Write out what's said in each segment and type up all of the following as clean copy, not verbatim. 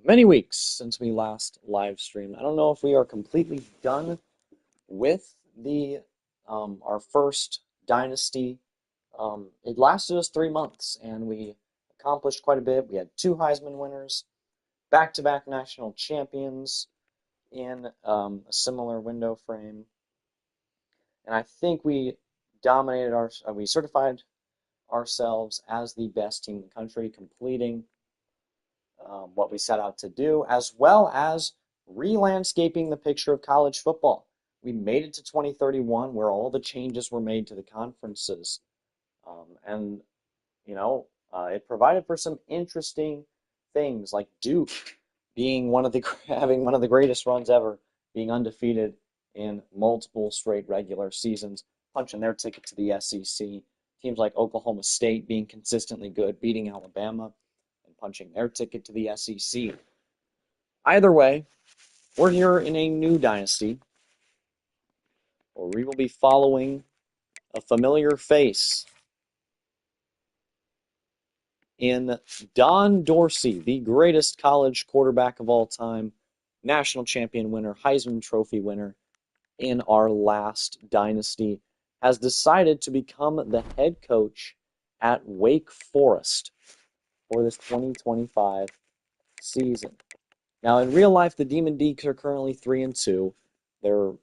many weeks since we last live streamed. I don't know if we are completely done with the our first dynasty. It lasted us 3 months, and we accomplished quite a bit. We had two Heisman winners, back-to-back national champions in a similar window frame, and I think we we certified ourselves as the best team in the country, completing what we set out to do, as well as re-landscaping the picture of college football. We made it to 2031 where all the changes were made to the conferences. And, it provided for some interesting things like Duke being having one of the greatest runs ever, being undefeated in multiple straight regular seasons, punching their ticket to the SEC. Teams like Oklahoma State being consistently good, beating Alabama and punching their ticket to the SEC. Either way, we're here in a new dynasty where we will be following a familiar face in Don Dorsey, the greatest college quarterback of all time, national champion winner, Heisman Trophy winner in our last dynasty, has decided to become the head coach at Wake Forest for this 2025 season. Now, in real life, the Demon Deacs are currently 3-2. They're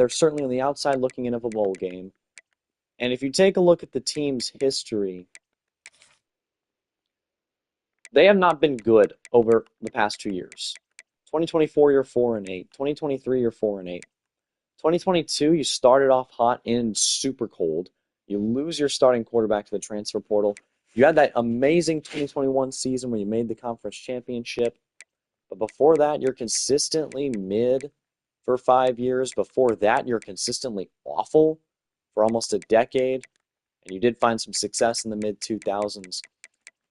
certainly on the outside looking in of a bowl game. And if you take a look at the team's history, they have not been good over the past 2 years. 2024, you're 4-8. 2023, you're 4-8. 2022, you started off hot and super cold. You lose your starting quarterback to the transfer portal. You had that amazing 2021 season where you made the conference championship. But before that, you're consistently mid for 5 years. Before that, you're consistently awful for almost a decade. And you did find some success in the mid-2000s.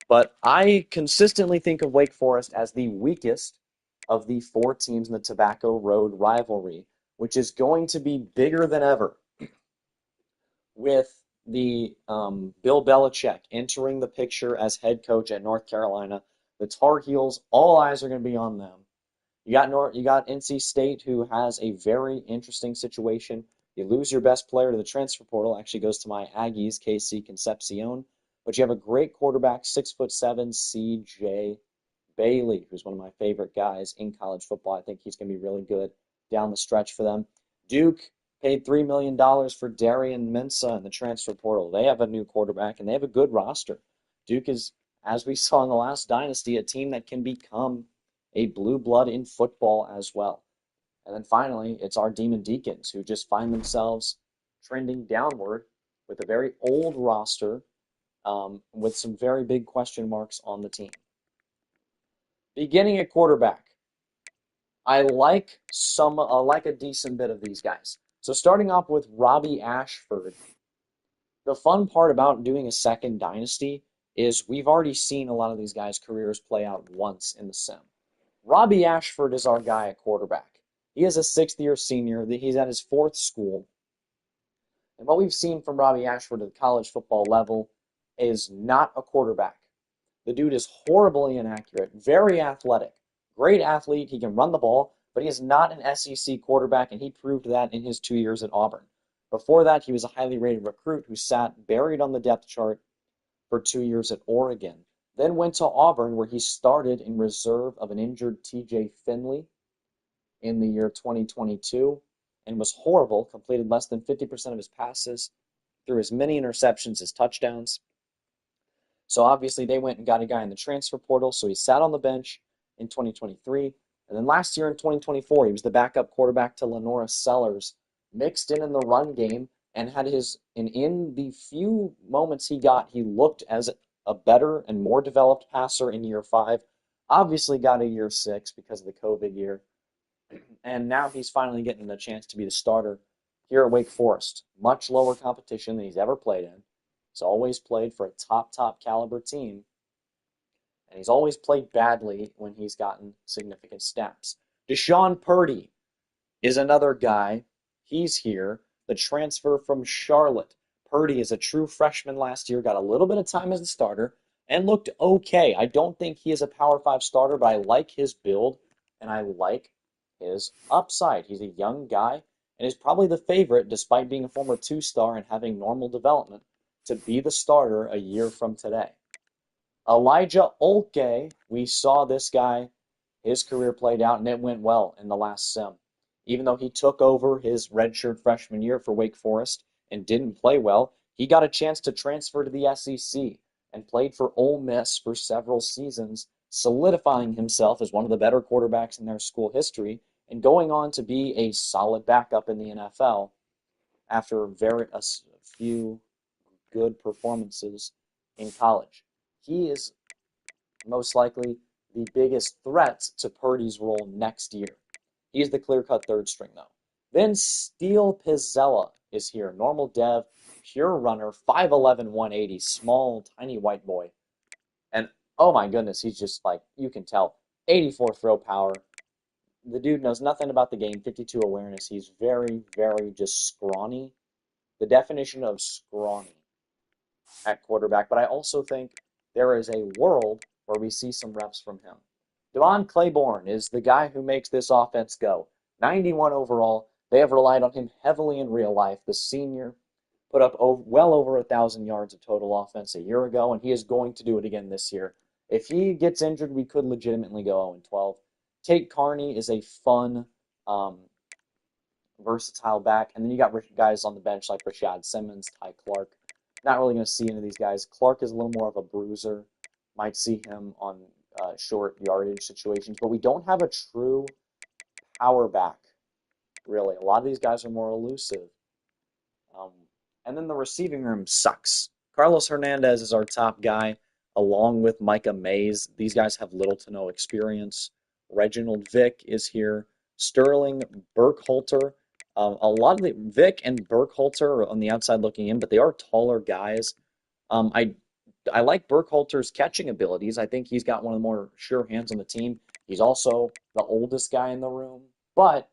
But I consistently think of Wake Forest as the weakest of the four teams in the Tobacco Road rivalry, which is going to be bigger than ever with the Bill Belichick entering the picture as head coach at North Carolina. The Tar Heels, all eyes are going to be on them. You got NC State, who has a very interesting situation. You lose your best player to the transfer portal, actually goes to my Aggies, KC Concepcion. But you have a great quarterback, 6'7", C.J. Bailey, who's one of my favorite guys in college football. I think he's going to be really good down the stretch for them. Duke paid $3 million for Darian Mensah in the transfer portal. They have a new quarterback, and they have a good roster. Duke is, as we saw in the last dynasty, a team that can become a blue blood in football as well. And then finally, it's our Demon Deacons, who just find themselves trending downward with a very old roster, with some very big question marks on the team. Beginning at quarterback, I like a decent bit of these guys. So starting off with Robbie Ashford, the fun part about doing a second dynasty is we've already seen a lot of these guys' careers play out once in the sim. Robbie Ashford is our guy at quarterback. He is a sixth-year senior. He's at his fourth school. And what we've seen from Robbie Ashford at the college football level is not a quarterback. The dude is horribly inaccurate, very athletic, great athlete. He can run the ball, but he is not an SEC quarterback, and he proved that in his 2 years at Auburn. Before that, he was a highly rated recruit who sat buried on the depth chart for 2 years at Oregon. Then went to Auburn, where he started in reserve of an injured TJ Finley in the year 2022 and was horrible, completed less than 50% of his passes, threw as many interceptions as touchdowns. So obviously they went and got a guy in the transfer portal, so he sat on the bench in 2023. And then last year in 2024, he was the backup quarterback to Lenora Sellers, mixed in the run game, and in the few moments he got, he looked as a better and more developed passer in year 5. Obviously got a year 6 because of the COVID year. And now he's finally getting the chance to be the starter here at Wake Forest. Much lower competition than he's ever played in. He's always played for a top caliber team. And he's always played badly when he's gotten significant snaps. Deshaun Purdy is another guy. He's here. The transfer from Charlotte. Purdy is a true freshman last year, got a little bit of time as a starter, and looked okay. I don't think he is a Power 5 starter, but I like his build and I like his upside. He's a young guy and is probably the favorite, despite being a former two-star and having normal development, to be the starter a year from today. Elijah Olke, we saw this guy, his career played out, and it went well in the last sim. Even though he took over his redshirt freshman year for Wake Forest and didn't play well, he got a chance to transfer to the SEC and played for Ole Miss for several seasons, solidifying himself as one of the better quarterbacks in their school history and going on to be a solid backup in the NFL after a few good performances in college. He is most likely the biggest threat to Purdy's role next year. He's the clear-cut third string, though. Then Steele Pizzella is here. Normal dev, pure runner, 5'11", 180, small, tiny white boy. And oh my goodness, he's just like, you can tell, 84 throw power. The dude knows nothing about the game, 52 awareness. He's very, very just scrawny. The definition of scrawny at quarterback, but I also think there is a world where we see some reps from him. Devon Claiborne is the guy who makes this offense go. 91 overall. They have relied on him heavily in real life. The senior put up well over 1,000 yards of total offense a year ago, and he is going to do it again this year. If he gets injured, we could legitimately go 0-12. Tate Carney is a fun, versatile back, and then you got guys on the bench like Rashad Simmons, Ty Clark. Not really going to see any of these guys. Clark is a little more of a bruiser. Might see him on short yardage situations, but we don't have a true power back, really. A lot of these guys are more elusive. Um, and then the receiving room sucks. Carlos Hernandez is our top guy, along with Micah Mays. These guys have little to no experience. Reginald Vick is here. Sterling Burkhalter. A lot of the Vick and Burkhalter are on the outside looking in, but they are taller guys. I like Burkhalter's catching abilities. I think he's got one of the more sure hands on the team. He's also the oldest guy in the room, but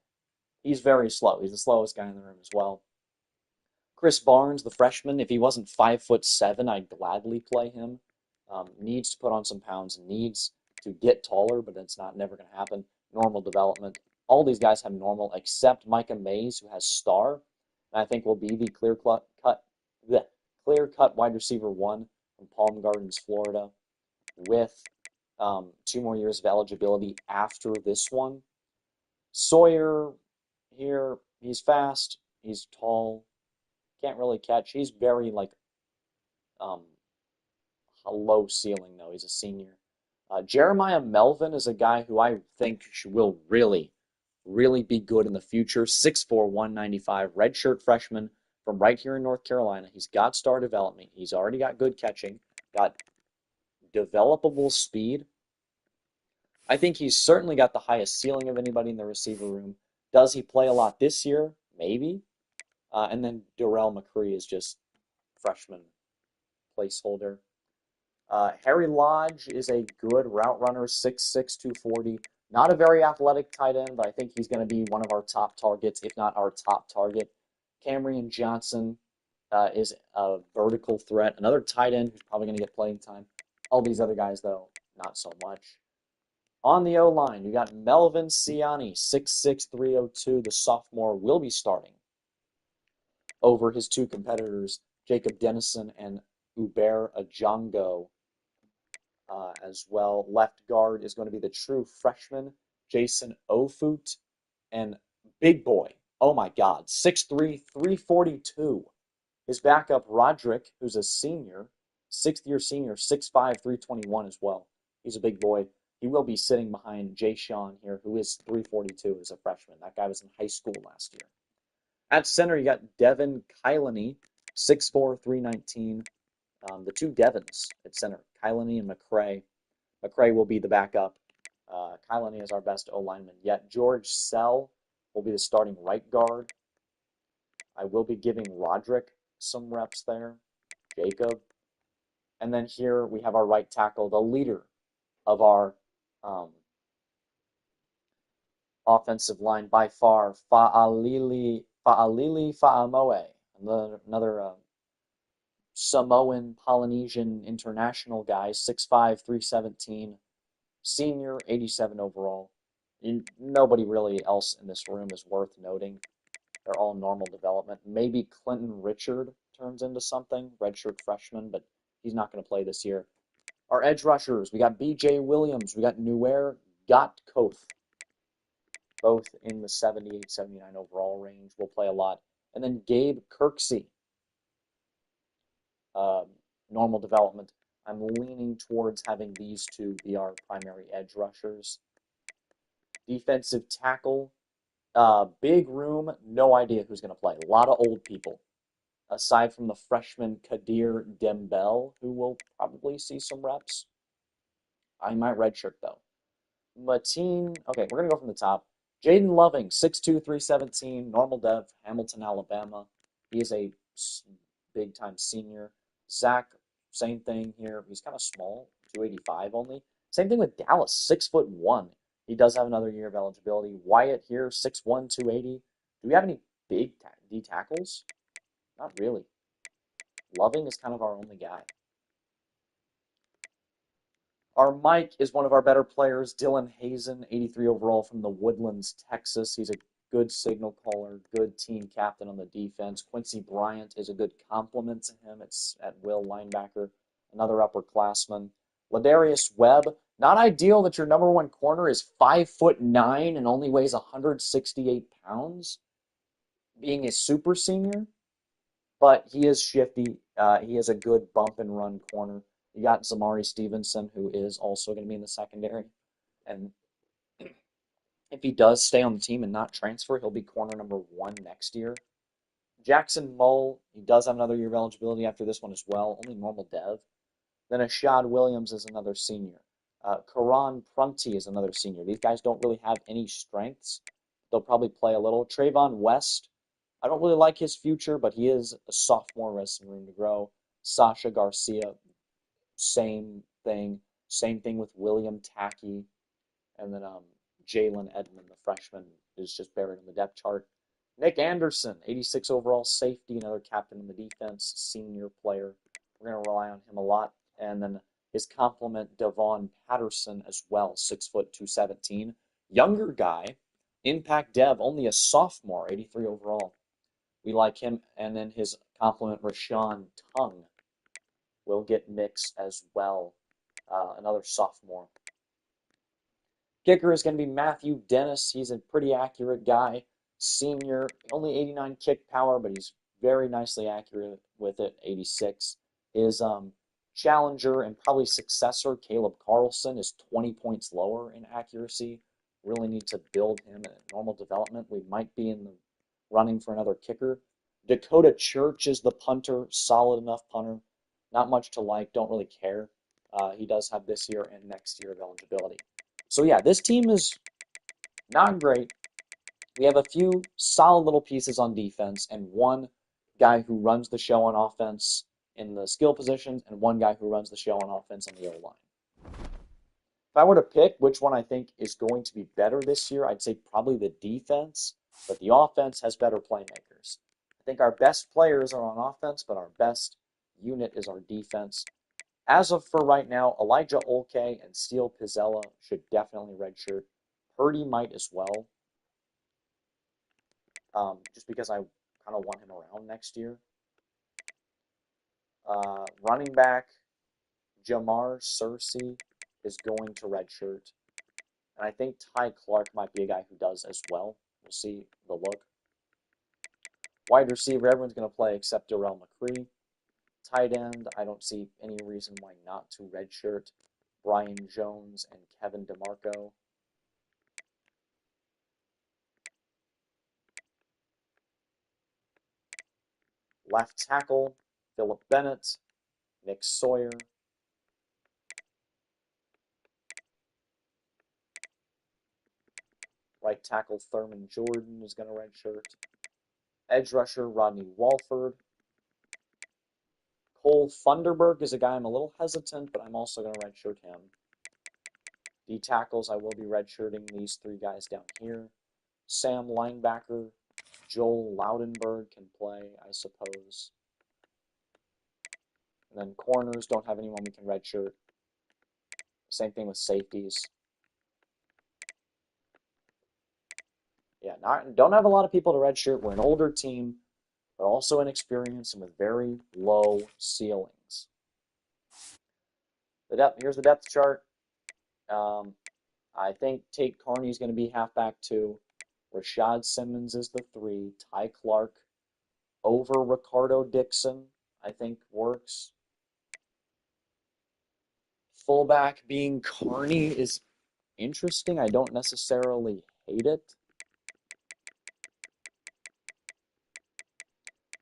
he's very slow. He's the slowest guy in the room as well. Chris Barnes, the freshman, if he wasn't 5'7", I'd gladly play him. Needs to put on some pounds, needs to get taller, but it's never going to happen. Normal development. All these guys have normal, except Micah Mays, who has star, and I think will be the clear-cut wide receiver one from Palm Gardens, Florida, with 2 more years of eligibility after this one. Sawyer here, he's fast, he's tall, can't really catch. He's very um, a low ceiling though. He's a senior. Jeremiah Melvin is a guy who I think will really, really be good in the future. 6'4", 195, redshirt freshman from right here in North Carolina. He's got star development. He's already got good catching, got developable speed. I think he's certainly got the highest ceiling of anybody in the receiver room. Does he play a lot this year? Maybe. And then Darrell McCree is just freshman placeholder. Harry Lodge is a good route runner, 6'6", 240. Not a very athletic tight end, but I think he's going to be one of our top targets, if not our top target. Camryn Johnson is a vertical threat. Another tight end who's probably going to get playing time. All these other guys, though, not so much. On the O-line, you got Melvin Siani, 6'6", 302. The sophomore will be starting over his 2 competitors, Jacob Dennison and Uber Ajongo. As well, left guard is going to be the true freshman, Jason Ofut, and big boy, oh my God, 6'3", 342. His backup, Roderick, who's a senior, 6th-year senior, 6'5", 321 as well. He's a big boy. He will be sitting behind Jay Sean here, who is 342 as a freshman. That guy was in high school last year. At center, you got Devin Kylany, 6'4", 319. The 2 Devons at center, Kylany and McCray. McCray will be the backup. Kylany is our best O-lineman yet. George Sell will be the starting right guard. I will be giving Roderick some reps there. Jacob. And then here we have our right tackle, the leader of our offensive line by far, Fa'alili Fa'amoe. Another Samoan, Polynesian, international guys, 6'5", 317, senior, 87 overall. Nobody really else in this room is worth noting. They're all normal development. Maybe Clinton Richard turns into something, redshirt freshman, but he's not going to play this year. Our edge rushers, we got B.J. Williams, we got Nuer Gotkoth, both in the 78, 79 overall range. Will play a lot. And then Gabe Kirksey, normal development. I'm leaning towards having these two be our primary edge rushers. Defensive tackle, big room, no idea who's going to play. A lot of old people. Aside from the freshman Kadir Dembele, who will probably see some reps. I might redshirt, though. Mateen, okay, we're going to go from the top. Jaden Loving, 6'2", 317, normal dev, Hamilton, Alabama. He is a big-time senior. Zach, same thing here. He's kind of small, 285 only. Same thing with Dallas, 6'1". He does have another year of eligibility. Wyatt here, 6'1", 280. Do we have any big D tackles? Not really. Loving is kind of our only guy. Our Mike is one of our better players. Dylan Hazen, 83 overall from the Woodlands, Texas. He's a good signal caller, good team captain on the defense. Quincy Bryant is a good complement to him. It's at will linebacker, another upperclassman. Ladarius Webb, not ideal that your number one corner is 5'9" and only weighs 168 pounds, being a super senior, but he is shifty. He is a good bump and run corner. You got Zamari Stevenson, who is also going to be in the secondary. And if he does stay on the team and not transfer, he'll be corner number 1 next year. Jackson Mull, he does have another year of eligibility after this one as well, only normal dev. Then Ashad Williams is another senior. Karan Prunty is another senior. These guys don't really have any strengths. They'll probably play a little. Trayvon West, I don't really like his future, but he is a sophomore, has some room to grow. Sasha Garcia, same thing. Same thing with William Tackey. And then Jalen Edmond, the freshman, is just buried on the depth chart. Nick Anderson, 86 overall safety, another captain in the defense, senior player. We're going to rely on him a lot. And then his complement, Devon Patterson, as well, 6', 217. Younger guy, impact dev, only a sophomore, 83 overall. We like him. And then his complement, Rashawn Tung, will get mixed as well. Another sophomore. Kicker is going to be Matthew Dennis. He's a pretty accurate guy. Senior, only 89 kick power, but he's very nicely accurate with it, 86. His challenger and probably successor, Caleb Carlson, is 20 points lower in accuracy. Really need to build him at normal development. We might be in the running for another kicker. Dakota Church is the punter, solid enough punter. Not much to like, don't really care. He does have this year and next year of eligibility. So yeah, this team is not great. We have a few solid little pieces on defense and one guy who runs the show on offense in the skill positions and one guy who runs the show on offense on the O-line. If I were to pick which one I think is going to be better this year, I'd say probably the defense, but the offense has better playmakers. I think our best players are on offense, but our best unit is our defense. As of for right now, Elijah Olke and Steele Pizzella should definitely redshirt. Purdy might as well, just because I kind of want him around next year. Running back, Jamar Searcy is going to redshirt. And I think Ty Clark might be a guy who does as well. We'll see the look. Wide receiver, everyone's going to play except Darrell McCree. Tight end, I don't see any reason why not to redshirt Brian Jones and Kevin DeMarco. Left tackle, Philip Bennett, Nick Sawyer. Right tackle, Thurman Jordan is going to redshirt. Edge rusher, Rodney Walford. Cole Funderburg is a guy I'm a little hesitant, but I'm also going to redshirt him. D tackles, I will be redshirting these three guys down here. Sam linebacker, Joel Loudenberg can play, I suppose. And then corners don't have anyone we can redshirt. Same thing with safeties. Yeah, don't have a lot of people to redshirt. We're an older team, but also inexperienced and with very low ceilings. Here's the depth chart. I think Tate Carney is going to be halfback 2. Rashad Simmons is the 3. Ty Clark over Ricardo Dixon, I think works. Fullback being Carney is interesting. I don't necessarily hate it.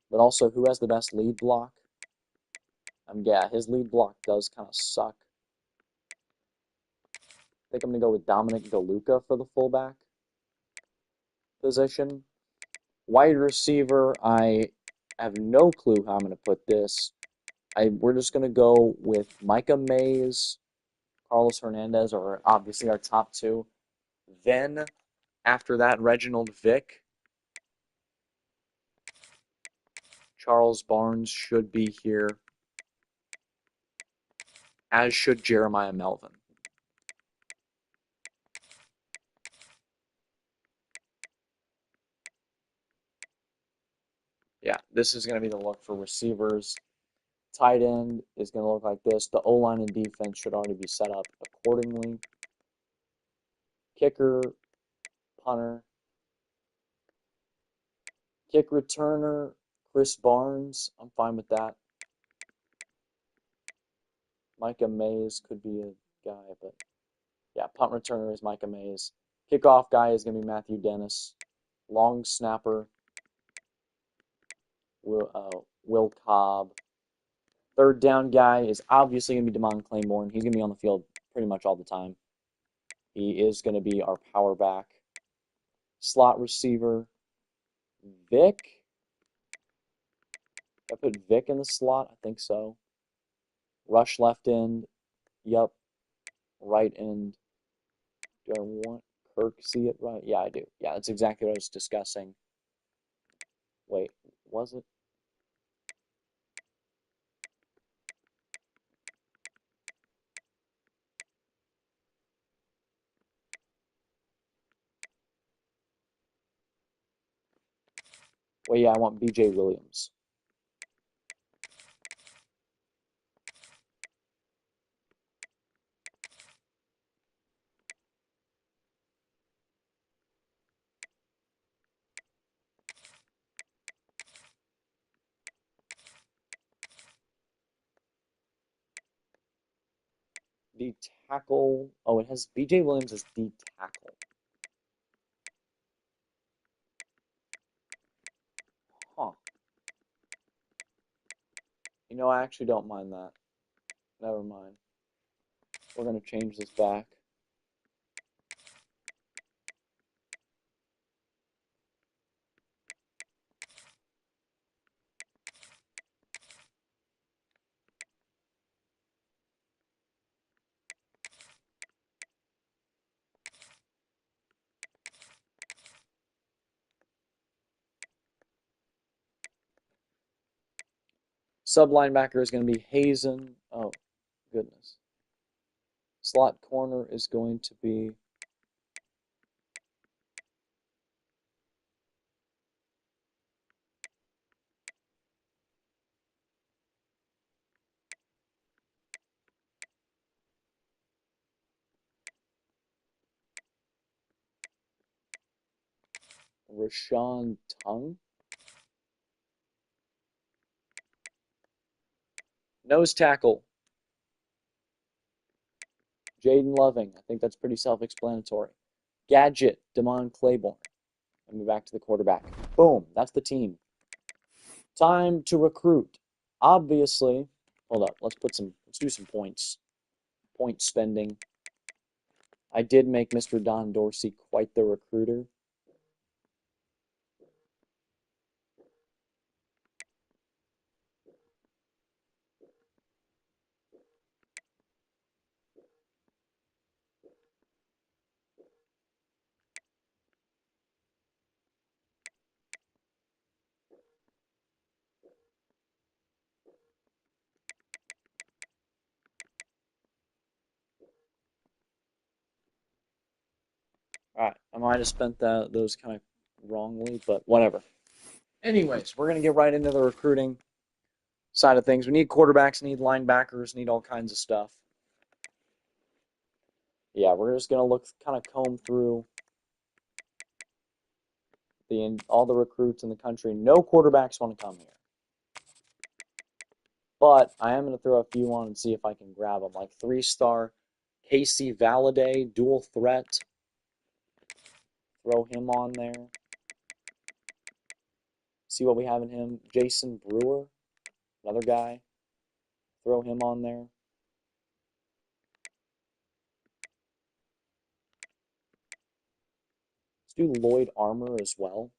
But also, who has the best lead block? Yeah, his lead block does kind of suck. I think I'm going to go with Dominic DeLuca for the fullback position. Wide receiver, I have no clue how I'm going to put this. We're just going to go with Micah Mays, Carlos Hernandez are obviously our top 2. Then, after that, Reginald Vick. Charles Barnes should be here, as should Jeremiah Melvin. Yeah, this is going to be the look for receivers. Tight end is going to look like this. The O-line and defense should already be set up accordingly. Kicker, punter. Kick returner, Chris Barnes. I'm fine with that. Micah Mays could be a guy, but yeah, punt returner is Micah Mays. Kickoff guy is going to be Matthew Dennis. Long snapper, Will Cobb. Third down guy is obviously going to be Damon Claiborne. He's going to be on the field pretty much all the time. He is going to be our power back. Slot receiver, Vic. I put Vic in the slot? I think so. Rush left end. Yep. Right end. Do I want Kirk see it right? Yeah, I do. Yeah, that's exactly what I was discussing. Wait, was it? Well, yeah, I want BJ Williams. The tackle. Oh, it has BJ Williams as the tackle. Huh. You know, I actually don't mind that. Never mind. We're going to change this back. Sub linebacker is going to be Hazen. Oh, goodness. Slot corner is going to be Rashawn Tongue. Nose tackle, Jaden Loving. I think that's pretty self-explanatory. Gadget, Damon Claiborne. And move back to the quarterback. Boom, that's the team. Time to recruit. Obviously, hold up, let's do some points. Point spending. I did make Mr. Don Dorsey quite the recruiter. Alright, I might have spent those kind of wrongly, but whatever. Anyways, we're going to get right into the recruiting side of things. We need quarterbacks, need linebackers, need all kinds of stuff. Yeah, we're just going to look, kind of comb through all the recruits in the country. No quarterbacks want to come here. But I am going to throw a few on and see if I can grab them. Like 3-star Casey Valladay, dual threat. Throw him on there. See what we have in him. Jason Brewer, another guy. Throw him on there. Let's do Lloyd Armour as well.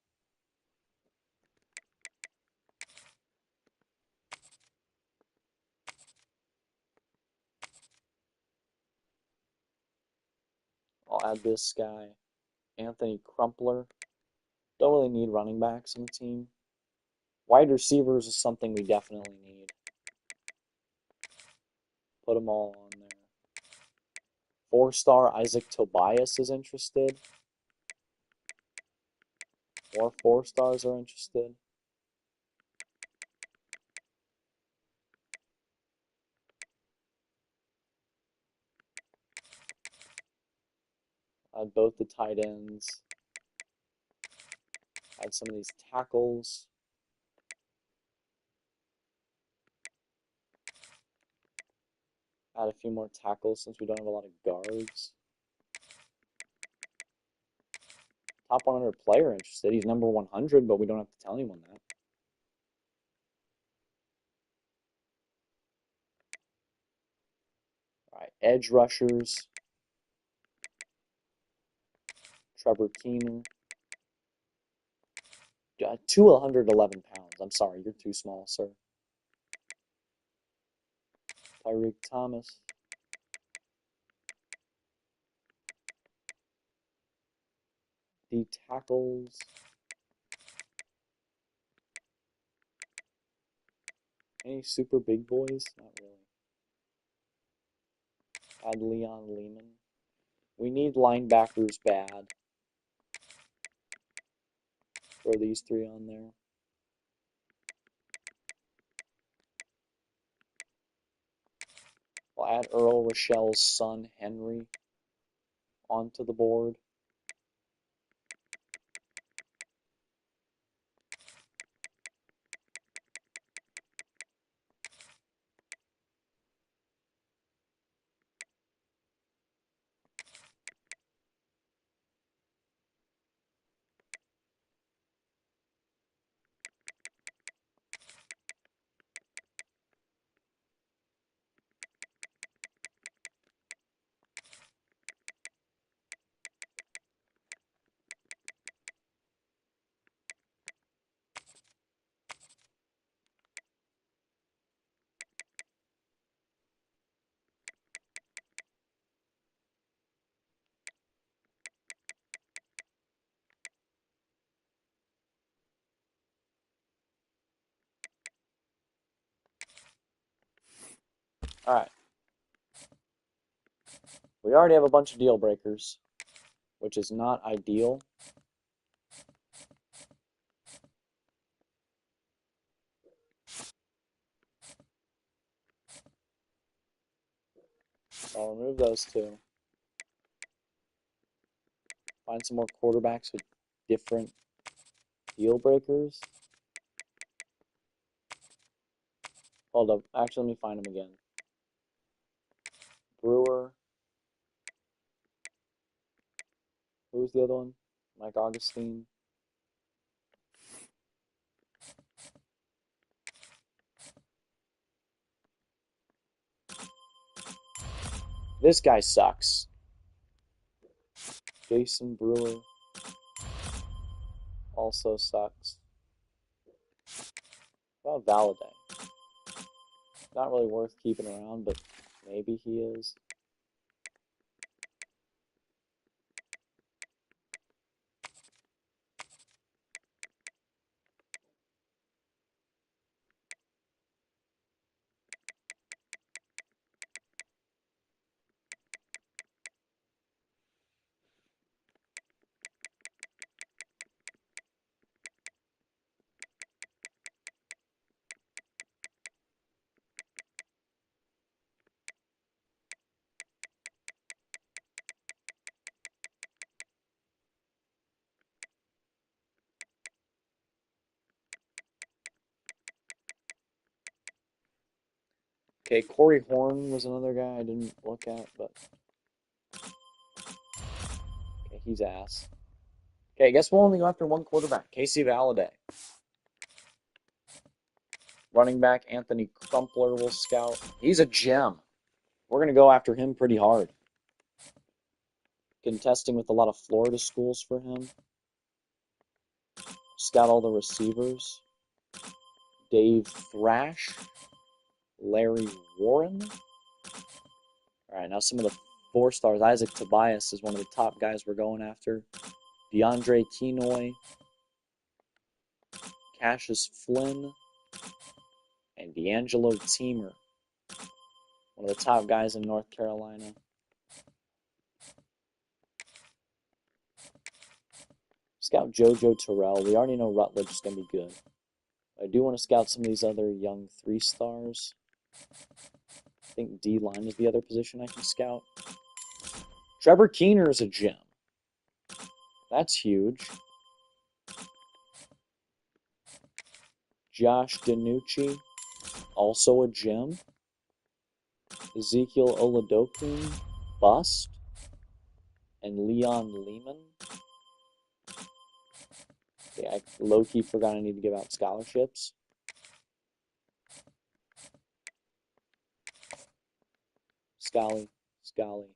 I'll add this guy. Anthony Crumpler. Don't really need running backs on the team. Wide receivers is something we definitely need. Put them all on there. 4-star Isaac Tobias is interested. More 4-stars are interested. Add both the tight ends. Add some of these tackles. Add a few more tackles since we don't have a lot of guards. Top 100 player interested. He's number 100, but we don't have to tell anyone that. All right, edge rushers. Trevor Keener. 211 pounds. I'm sorry, you're too small, sir. Tyreek Thomas. D tackles. Any super big boys? Not really. Add Leon Lehman. We need linebackers bad. Throw these 3 on there. We'll add Earl Rochelle's son, Henry, onto the board. All right. We already have a bunch of deal breakers, which is not ideal. I'll remove those 2. Find some more quarterbacks with different deal breakers. Hold up. Actually, let me find them again. Brewer. Who's the other one? Mike Augustine. This guy sucks. Jason Brewer also sucks. What about Valladay? Not really worth keeping around, but maybe he is. Okay, Corey Horn was another guy I didn't look at, but okay, he's ass. Okay, I guess we'll only go after one quarterback, Casey Valladay. Running back Anthony Crumpler will scout. He's a gem. We're gonna go after him pretty hard. Contesting with a lot of Florida schools for him. Scout all the receivers. Dave Thrash. Larry Warren. All right, now some of the 4-stars. Isaac Tobias is one of the top guys we're going after. DeAndre Kenoy. Cassius Flynn. And D'Angelo Teamer. One of the top guys in North Carolina. Scout JoJo Terrell. We already know Rutledge is going to be good. I do want to scout some of these other young 3-stars. I think D-line is the other position I can scout. Trevor Keener is a gem. That's huge. Josh DiNucci, also a gem. Ezekiel Oladokun, bust. And Leon Lehman. Yeah, I low-key forgot I need to give out scholarships. Scully, Scully,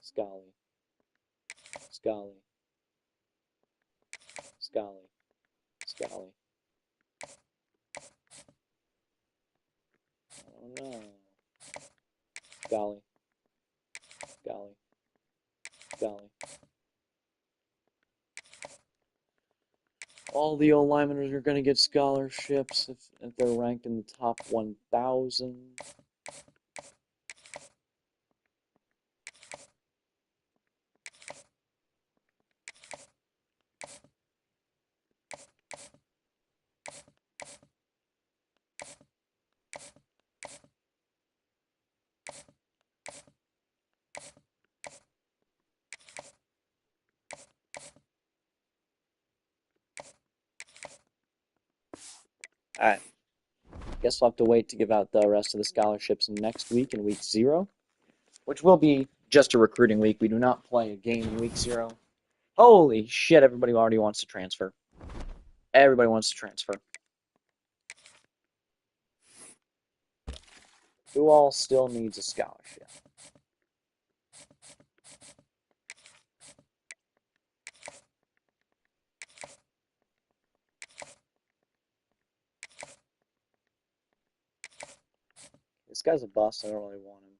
Scully, Scully, Scully, Scully. Oh no. Scully, Scully, Scully. All the old linemen are going to get scholarships if they're ranked in the top 1,000. Alright. Guess we'll have to wait to give out the rest of the scholarships next week in week 0, which will be just a recruiting week. We do not play a game in week 0. Holy shit, everybody already wants to transfer. Everybody wants to transfer. Who all still needs a scholarship? This guy's a bust. I don't really want him.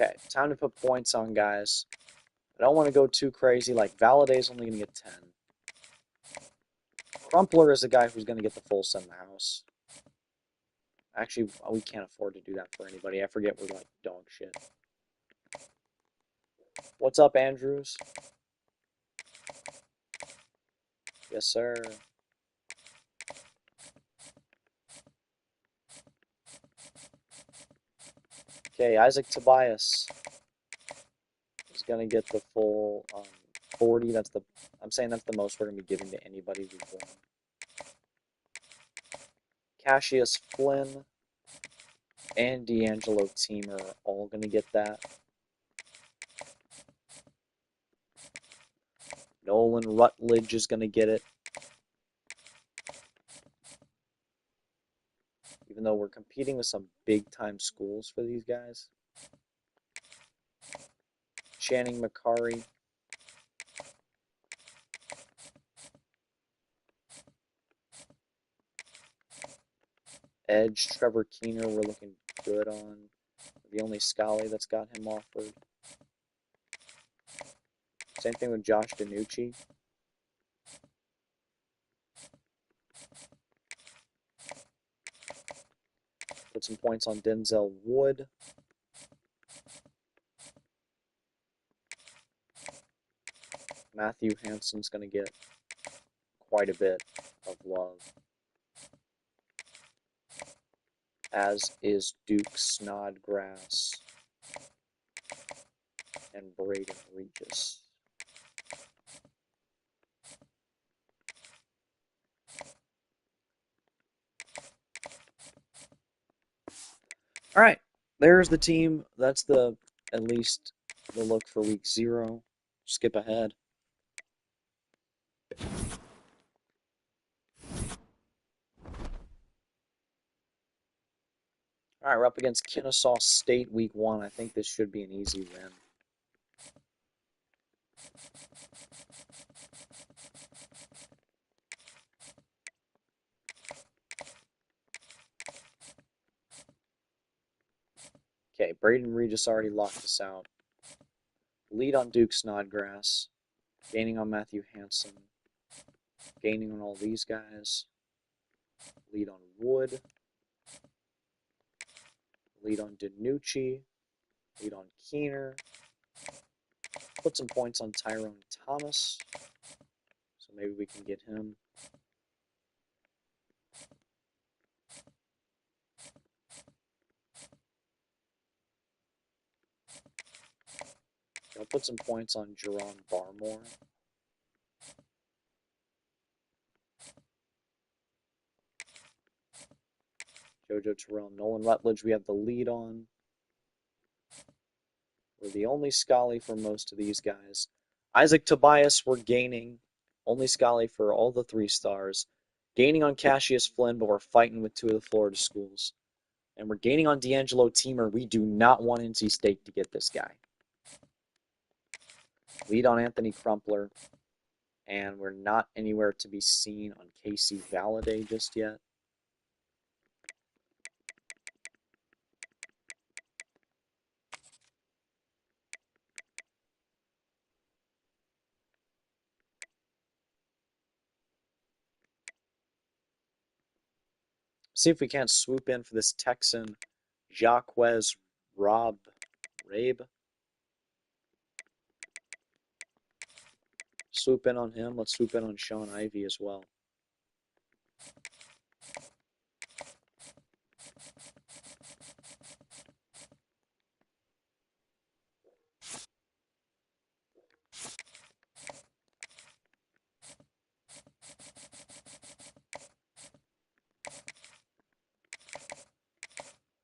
Okay, time to put points on guys. I don't want to go too crazy. Like, Valladay's only going to get 10. Crumpler is a guy who's going to get the full set in the house. Actually, we can't afford to do that for anybody. I forget we're like dog shit. What's up, Andrews? Yes, sir. Okay, Isaac Tobias is going to get the full 40. I'm saying that's the most we're going to be giving to anybody we've won. Cassius Flynn and D'Angelo Teamer are all going to get that. Nolan Rutledge is going to get it. Even though we're competing with some big-time schools for these guys. Channing McCarry. Edge, Trevor Keener, we're looking good on. The only Scully that's got him offered. Same thing with Josh DiNucci. Put some points on Denzel Wood. Matthew Hansen's going to get quite a bit of love, as is Duke Snodgrass and Braden Regis. All right, there's the team. That's at least the look for week 0. Skip ahead. All right, we're up against Kennesaw State week 1. I think this should be an easy win. Okay, Braden Regis already locked us out. Lead on Duke Snodgrass. Gaining on Matthew Hansen. Gaining on all these guys. Lead on Wood. Lead on DiNucci. Lead on Keener. Put some points on Tyrone Thomas. So maybe we can get him. I'll put some points on Jerron Barmore. JoJo Terrell, Nolan Rutledge, we have the lead on. We're the only Scully for most of these guys. Isaac Tobias, we're gaining. Only Scully for all the 3 stars. Gaining on Cassius Flynn, but we're fighting with 2 of the Florida schools. And we're gaining on D'Angelo Teamer. We do not want NC State to get this guy. Lead on Anthony Crumpler. And we're not anywhere to be seen on Casey Valladay just yet. See if we can't swoop in for this Texan, Jaquez Rabe. Swoop in on him. Let's swoop in on Sean Ivey as well.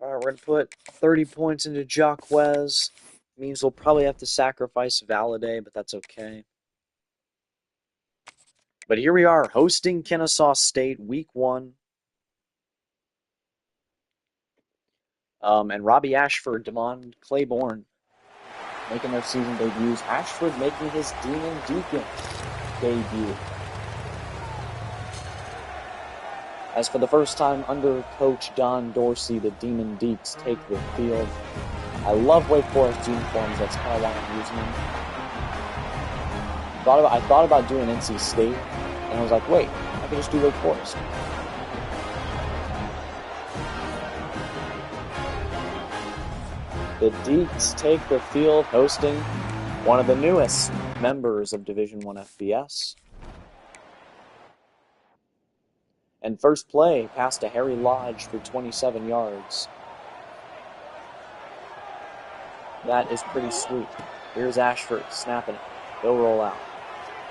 All right, we're going to put 30 points into Jaquez. Means we'll probably have to sacrifice Valladay, but that's okay. But here we are, hosting Kennesaw State week 1. And Robbie Ashford, Devon Claiborne making their season debuts. Ashford making his Demon Deacon debut. As for the first time under Coach Don Dorsey, the Demon Deeks take the field. I love Wake Forest uniforms. That's kind of why I'm using them. I thought about doing NC State, and I was like, wait, I could just do Wake Forest. The Deeks take the field, hosting one of the newest members of Division I FBS. And first play, pass to Harry Lodge for 27 yards. That is pretty sweet. Here's Ashford snapping it. They'll roll out.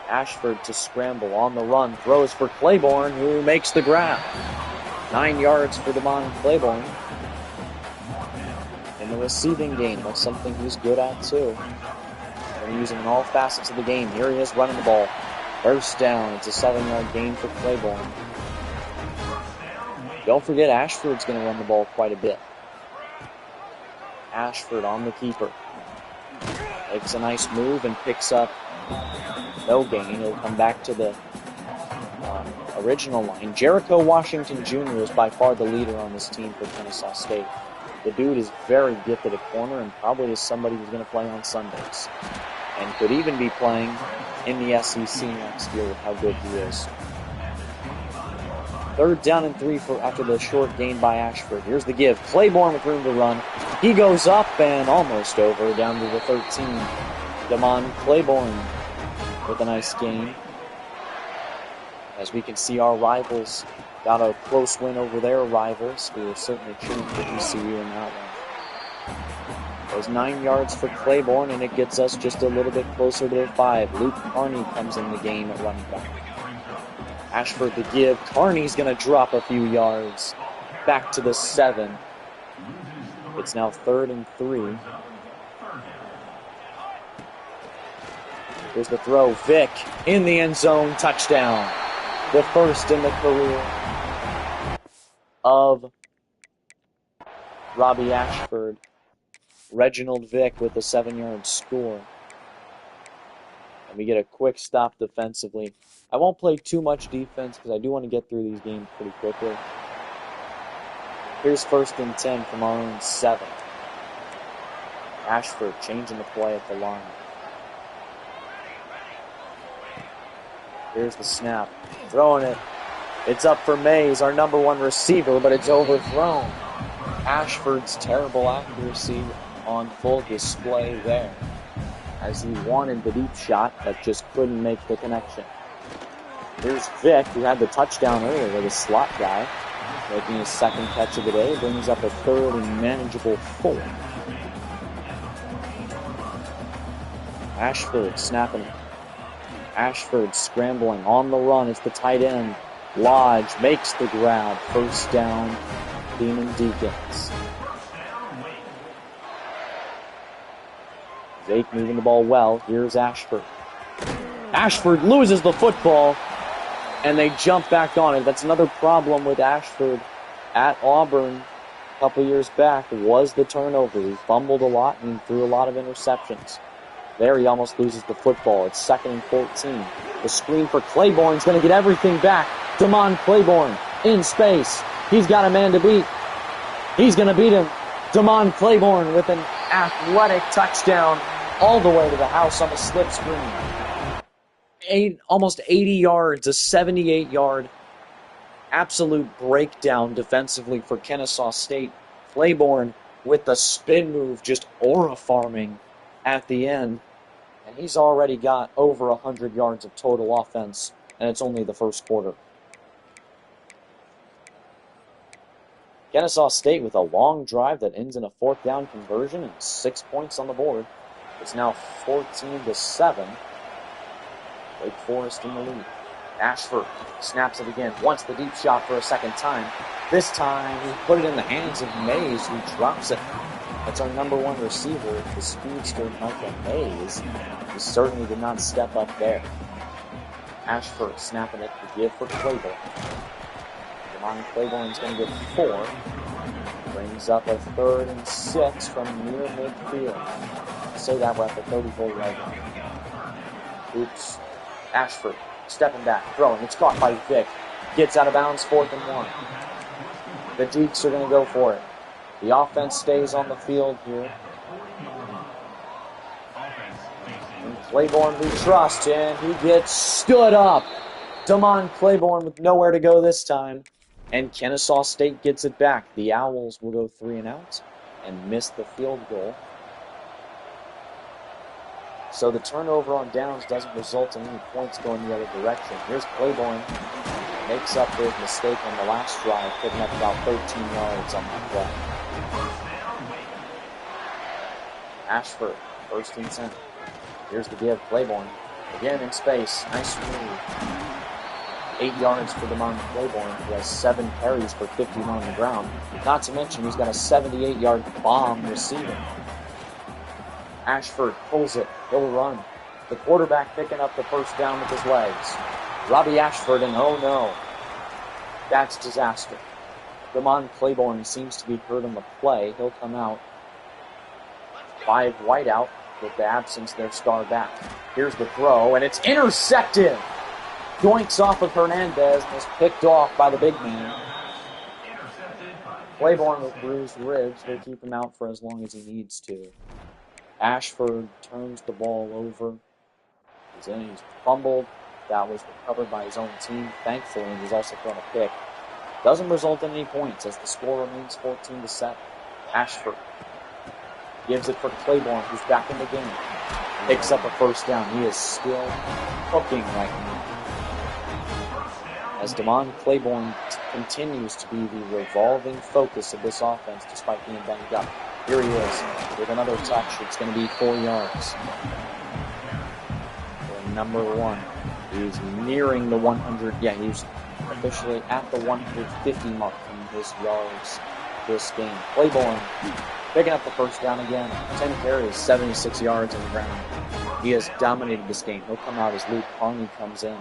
Ashford to scramble on the run. Throws for Claiborne, who makes the grab. 9 yards for Devon Claiborne. In the receiving game, that's something he's good at too. They're using in all facets of the game. Here he is running the ball. First down. It's a 7-yard gain for Claiborne. Don't forget, Ashford's going to run the ball quite a bit. Ashford on the keeper. Makes a nice move and picks up no gain. He'll come back to the original line. Jericho Washington Jr. is by far the leader on this team for Kennesaw State. The dude is very gifted at corner and probably is somebody who's going to play on Sundays. And could even be playing in the SEC next year with how good he is. 3rd down and 3 after the short gain by Ashford. Here's the give. Claiborne with room to run. He goes up and almost over down to the 13. Devon Claiborne with a nice gain. As we can see, our rivals got a close win over their rivals, who are certainly cheering for ECU in that one. Those 9 yards for Claiborne, and it gets us just a little bit closer to the 5. Luke Carney comes in the game at running back. Ashford to give. Carney's going to drop a few yards. Back to the 7. It's now 3rd and 3. Here's the throw. Vick in the end zone. Touchdown. The first in the career of Robbie Ashford. Reginald Vick with a 7-yard score. And we get a quick stop defensively. I won't play too much defense because I do want to get through these games pretty quickly. Here's 1st and 10 from our own 7. Ashford changing the play at the line. Here's the snap. Throwing it. It's up for Mays, our number 1 receiver, but it's overthrown. Ashford's terrible accuracy on full display there, as he wanted the deep shot, but just couldn't make the connection. Here's Vick, who had the touchdown earlier, the slot guy, making his 2nd catch of the day, brings up a 3rd and manageable 4. Ashford snapping it. Ashford scrambling on the run. It's the tight end. Lodge makes the grab. 1st down, Demon Deacons. Jake moving the ball well. Here's Ashford. Ashford loses the football, and they jump back on it. That's another problem with Ashford at Auburn a couple years back, was the turnover. He fumbled a lot and threw a lot of interceptions. There he almost loses the football. It's 2nd and 14. The screen for Claiborne's going to get everything back. Damon Claiborne in space. He's got a man to beat. He's going to beat him. Damon Claiborne with an athletic touchdown all the way to the house on the slip screen. Almost 80 yards, a 78-yard absolute breakdown defensively for Kennesaw State. Claiborne with the spin move, just aura farming at the end. And he's already got over 100 yards of total offense, and it's only the 1st quarter. Kennesaw State with a long drive that ends in a 4th down conversion and 6 points on the board. It's now 14-7. Wake Forest in the lead. Ashford snaps it again, wants the deep shot for a 2nd time. This time he put it in the hands of Mays, who drops it. That's our number 1 receiver, the speedster Michael Mays. He certainly did not step up there. Ashford snapping it to give for Claiborne. Damon Claiborne's going to get 4. Brings up a 3rd and 6 from near midfield. Say that we're at the 34-yard line. Oops. Ashford stepping back, throwing. It's caught by Vick. Gets out of bounds, 4th and 1. The Deeks are going to go for it. The offense stays on the field here. And Claiborne we trust, and he gets stood up. Damon Claiborne with nowhere to go this time. And Kennesaw State gets it back. The Owls will go 3 and out and miss the field goal. So the turnover on downs doesn't result in any points going the other direction. Here's Claiborne. Makes up for his mistake on the last drive, picking up about 13 yards on that play. Ashford, 1st and 10. Here's the give. Claiborne again in space. Nice move. 8 yards for Damon Claiborne, who has 7 carries for 51 on the ground. Not to mention he's got a 78-yard bomb receiving. Ashford pulls it. He'll run. The quarterback picking up the 1st down with his legs. Robbie Ashford, and oh no, that's disaster. Damon Claiborne seems to be hurt on the play. He'll come out. 5 whiteout with the absence of their star back. Here's the throw, and it's intercepted. Doinks off of Hernandez and is picked off by the big man. Claiborne with bruised ribs will keep him out for as long as he needs to. Ashford turns the ball over. He's fumbled. That was recovered by his own team, thankfully, and he's also thrown a pick. Doesn't result in any points as the score remains 14-7. Ashford gives it for Claiborne, who's back in the game. Picks up a first down. He is still cooking right now. As Damon Claiborne continues to be the revolving focus of this offense despite being banged up. Here he is with another touch. It's going to be 4 yards. For number 1. He's nearing the 100. Yeah, he's officially at the 150 mark in his yards this game. Claiborne picking up the first down again. 10 carries, 76 yards on the ground. He has dominated this game. He'll come out as Luke Carney comes in.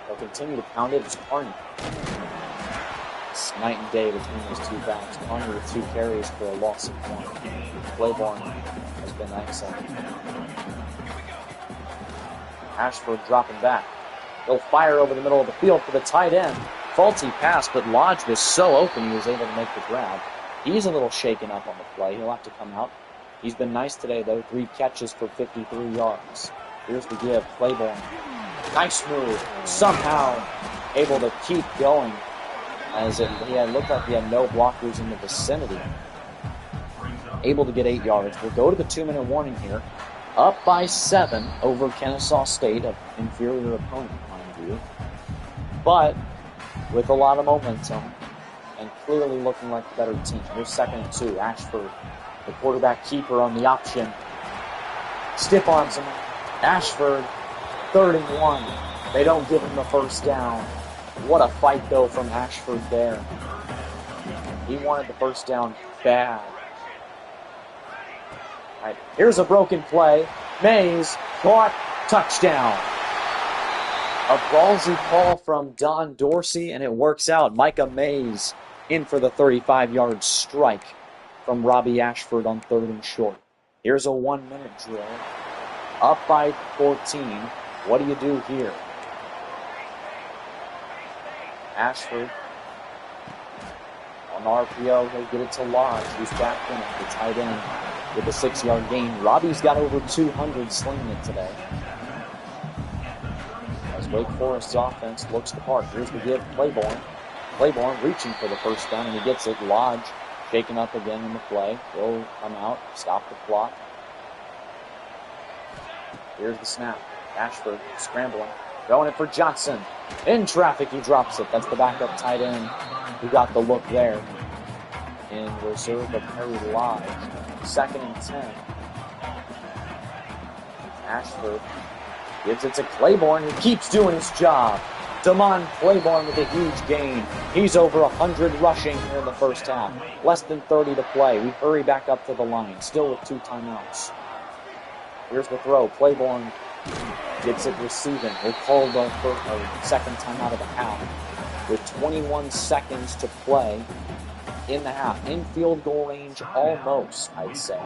They'll continue to pound it as Carney. It's night and day between those two backs. Carney with 2 carries for a loss of 1. Claiborne has been excellent. Ashford dropping back. He'll fire over the middle of the field for the tight end. Faulty pass, but Lodge was so open he was able to make the grab. He's a little shaken up on the play. He'll have to come out. He's been nice today, though. 3 catches for 53 yards. Here's the give. Claiborne. Nice move. Somehow able to keep going as he looked like he had no blockers in the vicinity. Able to get 8 yards. We'll go to the 2-minute warning here. Up by 7 over Kennesaw State, an inferior opponent, mind you. But with a lot of momentum and clearly looking like the better team. Here's 2nd and 2. Ashford, the quarterback keeper on the option. Stiff arms him. Ashford, 3rd and 1. They don't give him the first down. What a fight, though, from Ashford there. He wanted the first down bad. All right, here's a broken play. Mays caught, touchdown. A ballsy call from Don Dorsey, and it works out. Micah Mays in for the 35-yard strike from Robbie Ashford on 3rd and short. Here's a 1-minute drill. Up by 14. What do you do here? Ashford on RPO. He'll get it to Lodge, who's back in it, the tight end, with a 6-yard gain. Robbie's got over 200 slinging it today. As Wake Forest's offense looks the part. Here's the give. Claiborne. Claiborne reaching for the first down, and he gets it. Lodge shaken up again in the play. He'll come out, stop the clock. Here's the snap. Ashford scrambling. Going it for Johnson. In traffic, he drops it. That's the backup tight end who got the look there. In reserve of Harry Lodge. 2nd and 10. Ashford gives it to Claiborne, who keeps doing his job. Damon Claiborne with a huge gain. He's over 100 rushing here in the first half. Less than 30 to play. We hurry back up to the line, still with 2 timeouts. Here's the throw. Claiborne gets it receiving. We'll call the second timeout of the half. With 21 seconds to play in the half. In field goal range almost, I'd say.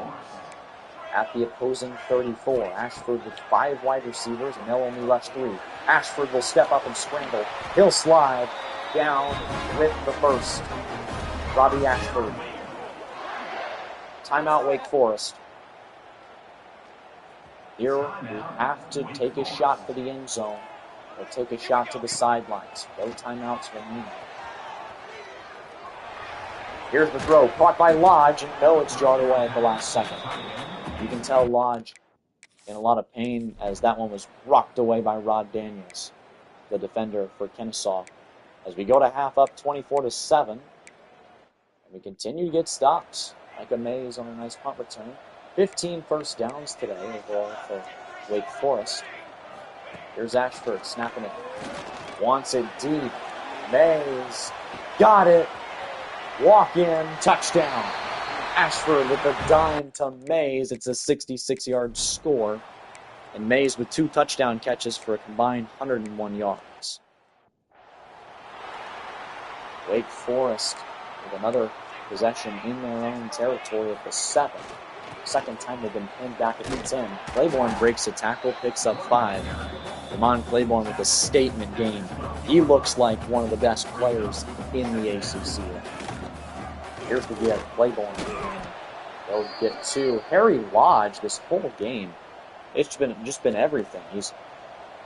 At the opposing 34. Ashford with 5 wide receivers, and they'll only rush 3. Ashford will step up and scramble. He'll slide down with the first. Robbie Ashford. Timeout, Wake Forest. Here, we have to take a shot for the end zone or take a shot to the sidelines. No timeouts remaining. Here's the throw, caught by Lodge, and no, it's jarred away at the last second. You can tell Lodge in a lot of pain as that one was rocked away by Rod Daniels, the defender for Kennesaw. As we go to half up 24-7, and we continue to get stops. Micah Mays on a nice punt return. 15 first downs today overall for Wake Forest. Here's Ashford snapping it. Wants it deep. Mays got it. Walk in, touchdown. Ashford with a dime to Mays. It's a 66-yard score. And Mays with 2 touchdown catches for a combined 101 yards. Wake Forest with another possession in their own territory at the 7. Second time they've been pinned back at the 10. Claiborne breaks a tackle, picks up 5. Damon Claiborne with a statement game. He looks like one of the best players in the ACC. Here's the give. Claiborne. They'll get 2. Harry Lodge this whole game. It's just been everything. He's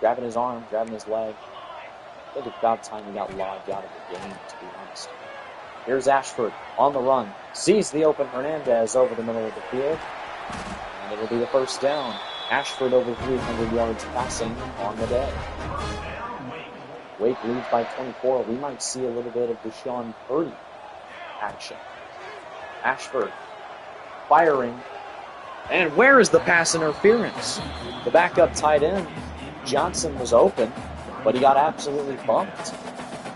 grabbing his arm, grabbing his leg. I think it's about time we got Lodge out of the game, to be honest. Here's Ashford on the run. Sees the open Hernandez over the middle of the field. And it'll be the first down. Ashford over 300 yards passing on the day. Wake leads by 24. We might see a little bit of Deshaun Purdy action. Ashford firing. And where is the pass interference? The backup tight end, Johnson, was open, but he got absolutely bumped.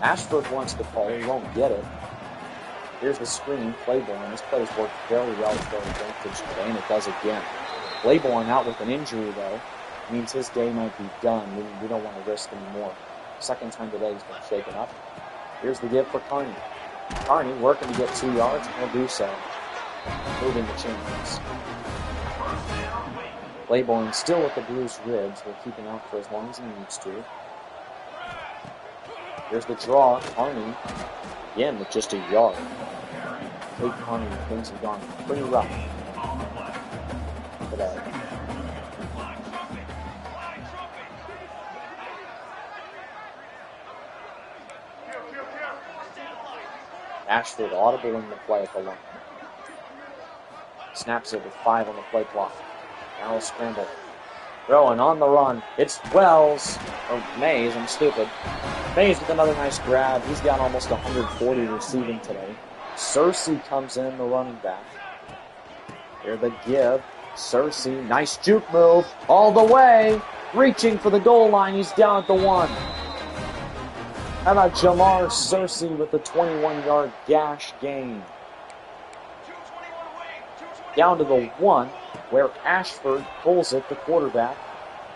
Ashford wants the call. He won't get it. Here's the screen. Claiborne. This play has worked very well to their advantage today, and it does again. Claiborne out with an injury, though. Means his day might be done. We don't want to risk anymore. Second time today he's been shaken up. Here's the give for Carney. Carney working to get 2 yards, and he'll do so. Moving the chains. Claiborne still with the bruised ribs. We'll keep him out for as long as he needs to. Here's the draw. Carney, again, with just a yard. Tate Carney, things have gone pretty rough today. Ashford audible in the play at the line. Snaps it with 5 on the play clock. Now a scramble. Throwing on the run. It's Wells. Or Mays, I'm stupid. Mays with another nice grab. He's got almost 140 receiving today. Searcy comes in, the running back. Here the give. Searcy, nice juke move. All the way. Reaching for the goal line. He's down at the 1. How about Jamar Searcy with the 21-yard gash gain? Down to the 1, where Ashford pulls it, the quarterback,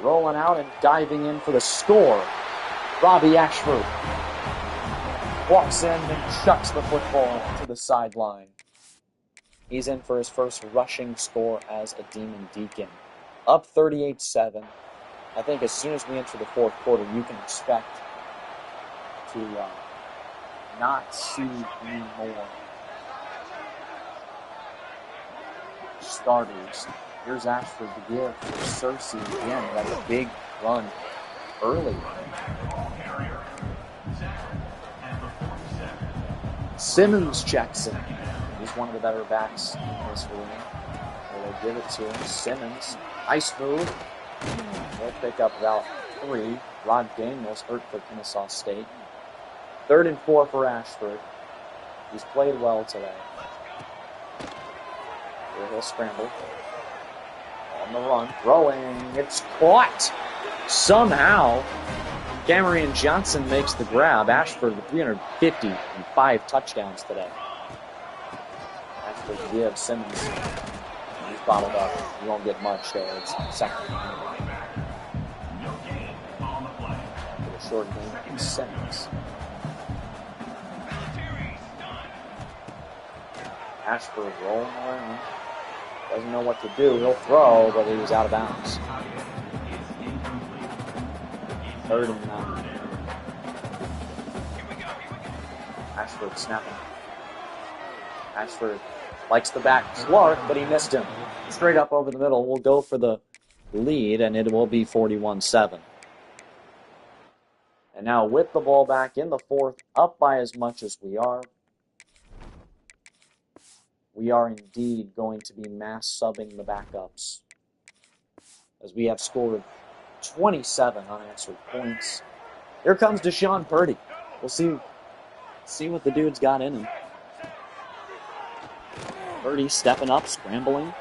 rolling out and diving in for the score. Robbie Ashford walks in and chucks the football to the sideline. He's in for his first rushing score as a Demon Deacon. Up 38-7. I think as soon as we enter the fourth quarter, you can expect to not see any more starters. Here's Ashford to give for Searcy again. Got a big run early. Simmons checks in. He's one of the better backs in this room. They give it to him. Simmons, nice move. They'll pick up about 3. Rod Daniels hurt for Kennesaw State. 3rd and 4 for Ashford. He's played well today. Here he'll scramble. On the run. Throwing. It's caught. Somehow, Cameron Johnson makes the grab. Ashford with 350 and 5 touchdowns today. Ashford gives Simmons. He's bottled up. He won't get much there. It's second. For the short game from Simmons. Ashford rolling around. Doesn't know what to do. He'll throw, but he was out of bounds. 3rd and 9. Ashford snapping. Ashford likes the back Clark, but he missed him. Straight up over the middle. We'll go for the lead, and it will be 41-7. And now with the ball back in the fourth, up by as much as we are indeed going to be mass subbing the backups, as we have scored 27 unanswered points. Here comes Deshaun Purdy. We'll see what the dude's got in him. Purdy stepping up, scrambling.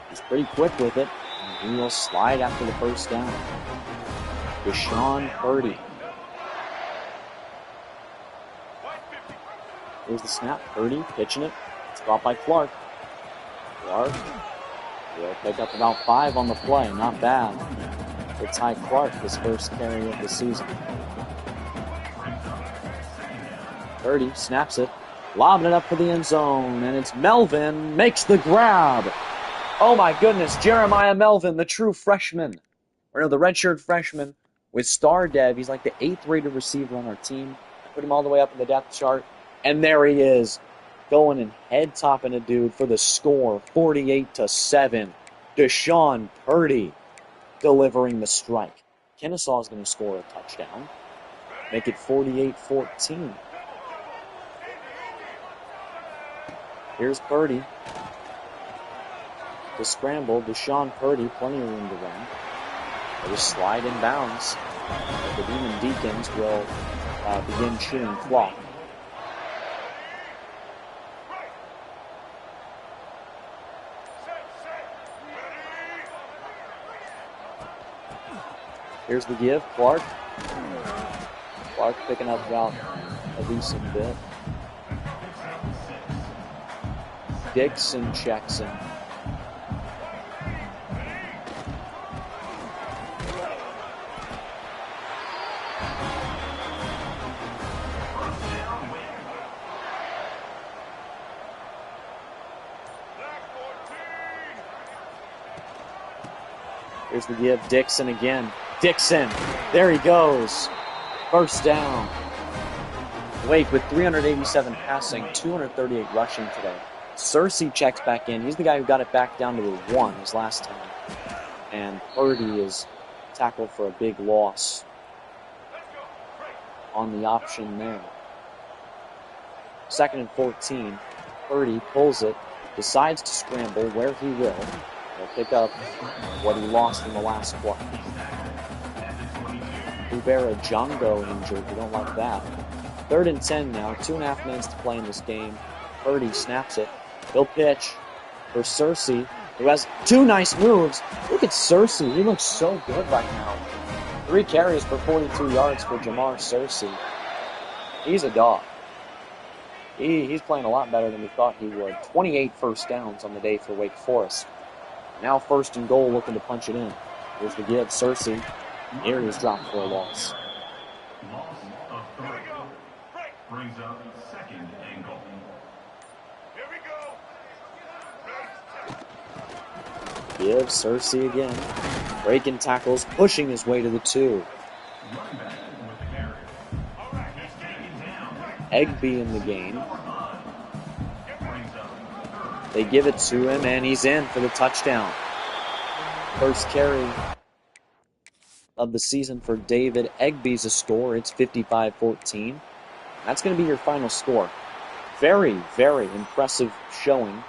He's pretty quick with it. And he will slide after the first down. Deshaun Purdy. Here's the snap. Purdy pitching it. It's brought by Clark. Clark will pick up about 5 on the play. Not bad. It's Ty Clark, his first carry of the season. Purdy snaps it. Lobbing it up for the end zone. And it's Melvin makes the grab. Oh my goodness. Jeremiah Melvin, the true freshman. Or no, the redshirt freshman with star dev. He's like the 8th rated receiver on our team. I put him all the way up in the depth chart. And there he is. Going and head-topping a dude for the score, 48-7. Deshaun Purdy delivering the strike. Kennesaw is going to score a touchdown. Make it 48-14. Here's Purdy. to scramble. Deshaun Purdy, plenty of room to run. They just slide in bounds. The Demon Deacons will begin chewing clock. Here's the give. Clark picking up about a decent bit. Dixon checks in. Here's the give. Dixon again. Dixon. There he goes. First down. Wake with 387 passing, 238 rushing today. Searcy checks back in. He's the guy who got it back down to the 1 his last time. And Purdy is tackled for a big loss on the option there. 2nd and 14. Purdy pulls it, decides to scramble where he will. He'll pick up what he lost in the last play. Ubera Django injured. We don't like that. 3rd and 10 now. 2.5 minutes to play in this game. Purdy snaps it. He'll pitch for Searcy, who has 2 nice moves. Look at Searcy. He looks so good right now. 3 carries for 42 yards for Jamar Searcy. He's a dog. He's playing a lot better than we thought he would. 28 first downs on the day for Wake Forest. Now 1st and goal, looking to punch it in. Here's the give. Searcy. Here he's dropped for a loss. Loss of 3. Brings up 2nd and goal. Here we go. Give Searcy again. Breaking tackles, pushing his way to the 2. Egby in the game. They give it to him, and he's in for the touchdown. First carry of the season for David Egby's a score. It's 55-14. That's going to be your final score. Very, very impressive showing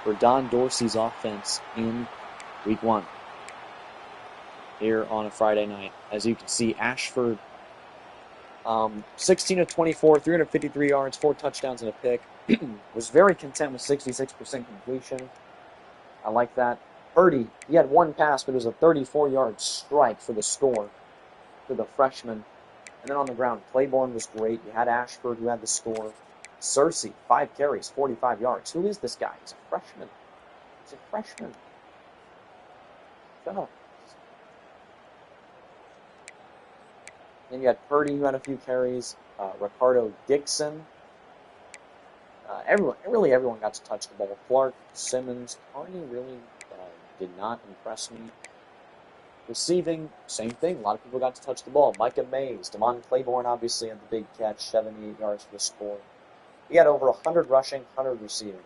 for Don Dorsey's offense in Week 1 here on a Friday night. As you can see, Ashford, 16 of 24, 353 yards, 4 touchdowns and a pick. Was very content with 66% completion. I like that. Purdy, he had 1 pass, but it was a 34-yard strike for the score for the freshman. And then on the ground, Claiborne was great. You had Ashford, who had the score. Searcy, 5 carries, 45 yards. Who is this guy? He's a freshman. He's a freshman. Shut up. Then you had Purdy, who had a few carries. Ricardo Dixon. Everyone got to touch the ball. Clark, Simmons, Carney really did not impress me. Receiving, same thing. A lot of people got to touch the ball. Micah Mays, Damon Claiborne obviously had the big catch, 78 yards for the score. He had over 100 rushing, 100 receiving.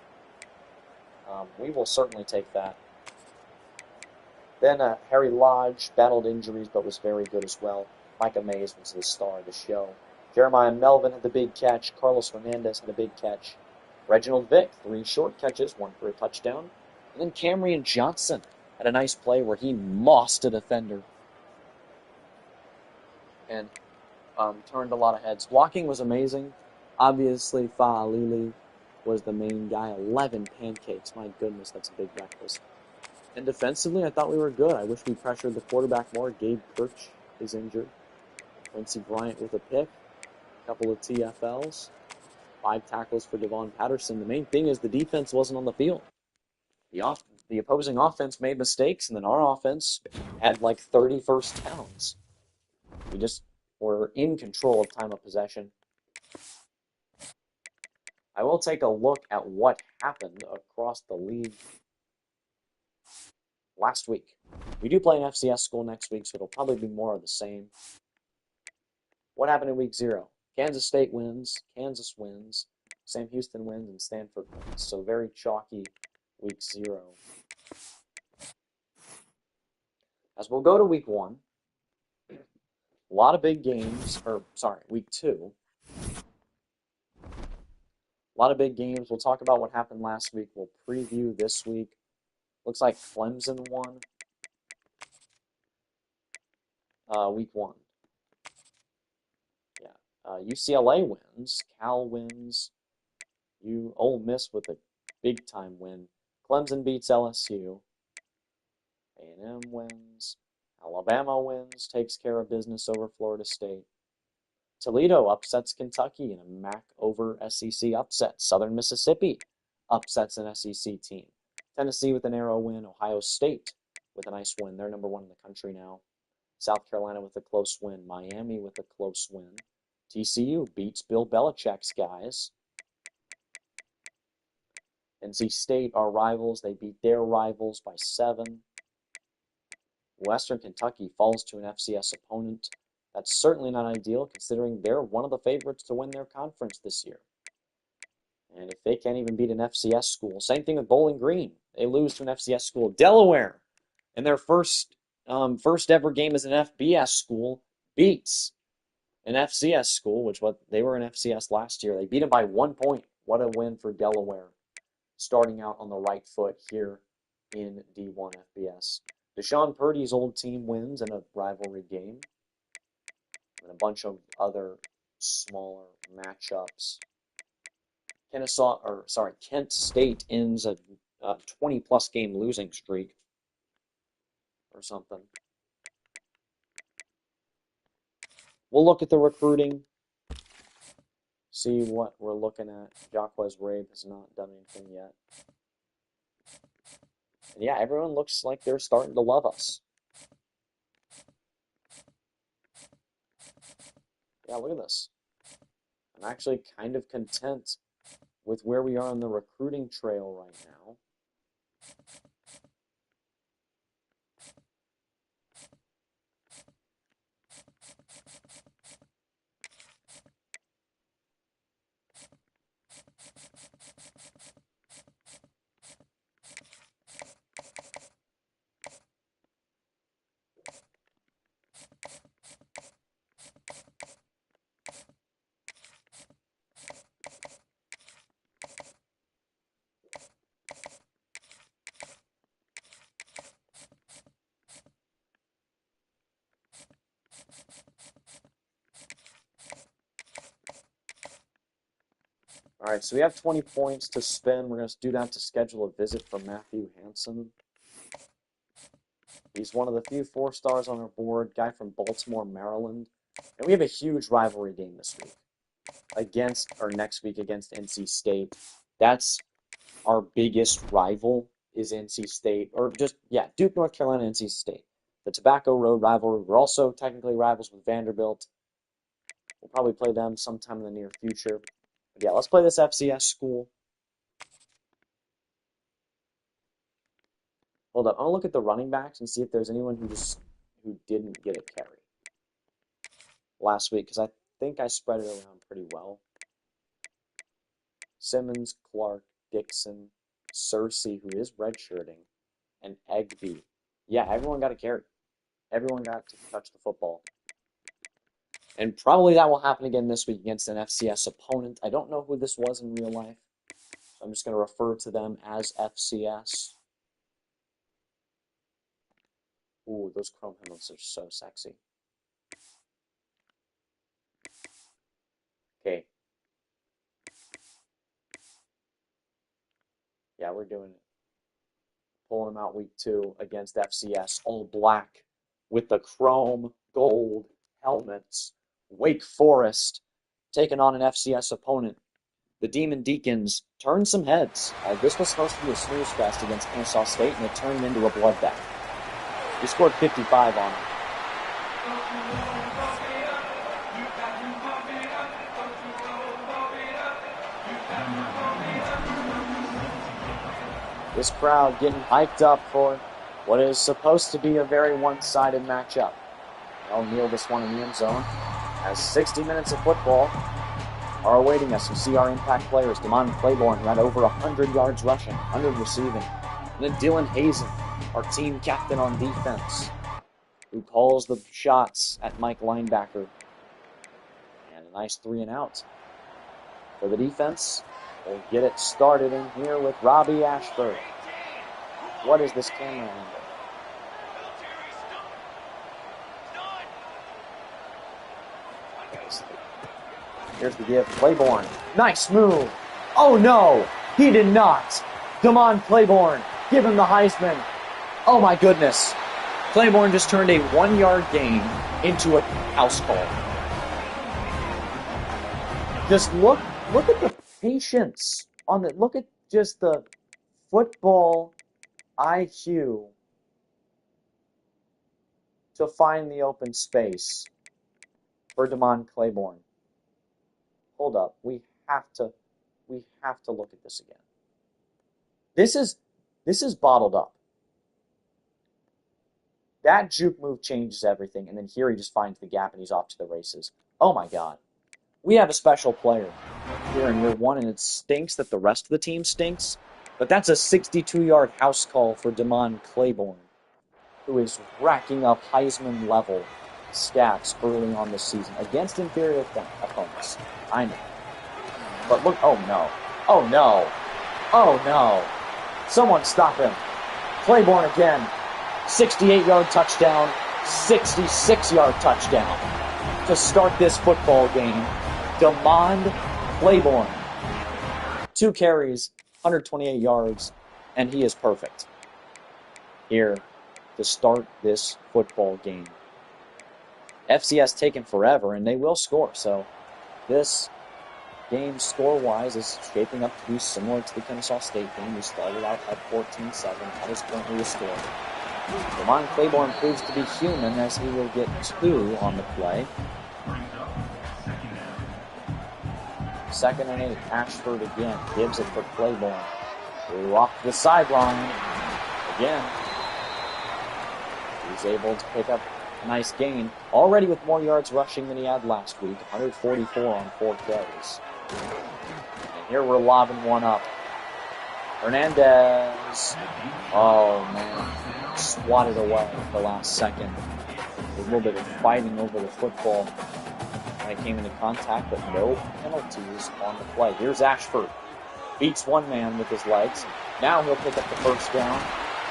We will certainly take that. Then Harry Lodge battled injuries but was very good as well. Micah Mays was the star of the show. Jeremiah Melvin had the big catch. Carlos Hernandez had a big catch. Reginald Vick, 3 short catches, 1 for a touchdown. And then Camryn Johnson had a nice play where he mossed a defender and turned a lot of heads. Blocking was amazing. Obviously, Fa'alili was the main guy. 11 pancakes. My goodness, that's a big breakfast. And defensively, I thought we were good. I wish we pressured the quarterback more. Gabe Kirch is injured. Quincy Bryant with a pick. A couple of TFLs. 5 tackles for Devon Patterson. The main thing is the defense wasn't on the field. The opposing offense made mistakes, and then our offense had like 30 first downs. We just were in control of time of possession. I will take a look at what happened across the league last week. We do play an FCS school next week, so it'll probably be more of the same. What happened in week 0? Kansas State wins, Kansas wins, Sam Houston wins, and Stanford wins. So very chalky week 0. As we'll go to week 1, a lot of big games, week 2. A lot of big games. We'll talk about what happened last week. We'll preview this week. Looks like Clemson won week 1. Yeah, UCLA wins. Cal wins. Ole Miss with a big-time win. Clemson beats LSU. A&M wins. Alabama wins, takes care of business over Florida State. Toledo upsets Kentucky in a MAC over SEC upset. Southern Mississippi upsets an SEC team. Tennessee with a narrow win. Ohio State with a nice win. They're number 1 in the country now. South Carolina with a close win. Miami with a close win. TCU beats Bill Belichick's guys. NC State, our rivals, they beat their rivals by 7. Western Kentucky falls to an FCS opponent. That's certainly not ideal, considering they're one of the favorites to win their conference this year. And if they can't even beat an FCS school, same thing with Bowling Green. They lose to an FCS school. Delaware, in their first ever game as an FBS school, beats an FCS school, they were an FCS last year. They beat them by 1 point. What a win for Delaware, starting out on the right foot here in D1 FBS. Deshaun Purdy's old team wins in a rivalry game, and a bunch of other smaller matchups. Kent State ends a 20-plus game losing streak or something. We'll look at the recruiting, see what we're looking at. Jacquez Rabe has not done anything yet. And yeah, everyone looks like they're starting to love us. Yeah, look at this. I'm actually kind of content with where we are on the recruiting trail right now. All right, so we have 20 points to spend. We're going to do that to schedule a visit for Matthew Hansen. He's one of the few 4-stars on our board, guy from Baltimore, Maryland. And we have a huge rivalry game this week next week against NC State. That's our biggest rival is NC State, Duke, North Carolina, NC State. The Tobacco Road rivalry. We're also technically rivals with Vanderbilt. We'll probably play them sometime in the near future. But yeah, let's play this FCS school. Hold up. I want to look at the running backs and see if there's anyone who didn't get a carry last week, because I think I spread it around pretty well. Simmons, Clark, Dixon, Searcy, who is redshirting, and Egby. Yeah, everyone got a carry. Everyone got to touch the football. And probably that will happen again this week against an FCS opponent. I don't know who this was in real life, so I'm just going to refer to them as FCS. Ooh, those chrome helmets are so sexy. Okay. Yeah, we're doing it. Pulling them out week 2 against FCS, all black with the chrome gold helmets. Wake Forest taking on an FCS opponent. The Demon Deacons turned some heads. This was supposed to be a snooze fest against Kennesaw State, and it turned into a bloodbath. We scored 55 on them. This crowd getting hyped up for what is supposed to be a very one-sided matchup. They'll kneel this one in the end zone, as 60 minutes of football are awaiting us. You see our impact players, Damon Claiborne, who had over 100 yards rushing, 100 receiving. And then Dylan Hazen, our team captain on defense, who calls the shots at Mike linebacker. And a nice 3-and-out for the defense. We'll get it started in here with Robbie Ashford. What is this camera angle? Here's the give. Claiborne. Nice move. Oh, no. He did not. Damon Claiborne. Give him the Heisman. Oh, my goodness. Claiborne just turned a 1-yard gain into a house call. Just look at the patience on the, look at just the football IQ to find the open space for Damon Claiborne. Hold up, we have to look at this again. This is bottled up. That juke move changes everything, and then here he just finds the gap and he's off to the races. Oh my God. We have a special player here in year 1, and it stinks that the rest of the team stinks, but that's a 62-yard house call for Damon Claiborne, who is racking up Heisman-level stats early on this season against inferior opponents. I know. But look, oh no. Oh no. Oh no. Someone stop him. Claiborne again. 68-yard touchdown, 66-yard touchdown to start this football game. Damon Claiborne. 2 carries, 128 yards, and he is perfect here to start this football game. FCS taking forever, and they will score, so this game score-wise is shaping up to be similar to the Kennesaw State game. We started out at 14-7. That is currently the score. Damon Claiborne proves to be human as he will get 2 on the play. 2nd and 8. Ashford again gives it for Claiborne. Through off the sideline. Again. He's able to pick up a nice gain. Already with more yards rushing than he had last week. 144 on 4 carries. And here we're lobbing one up. Hernandez. Oh, man. Swatted away at the last second. A little bit of fighting over the football. And it came into contact, but no penalties on the play. Here's Ashford. Beats one man with his legs. Now he'll pick up the first down.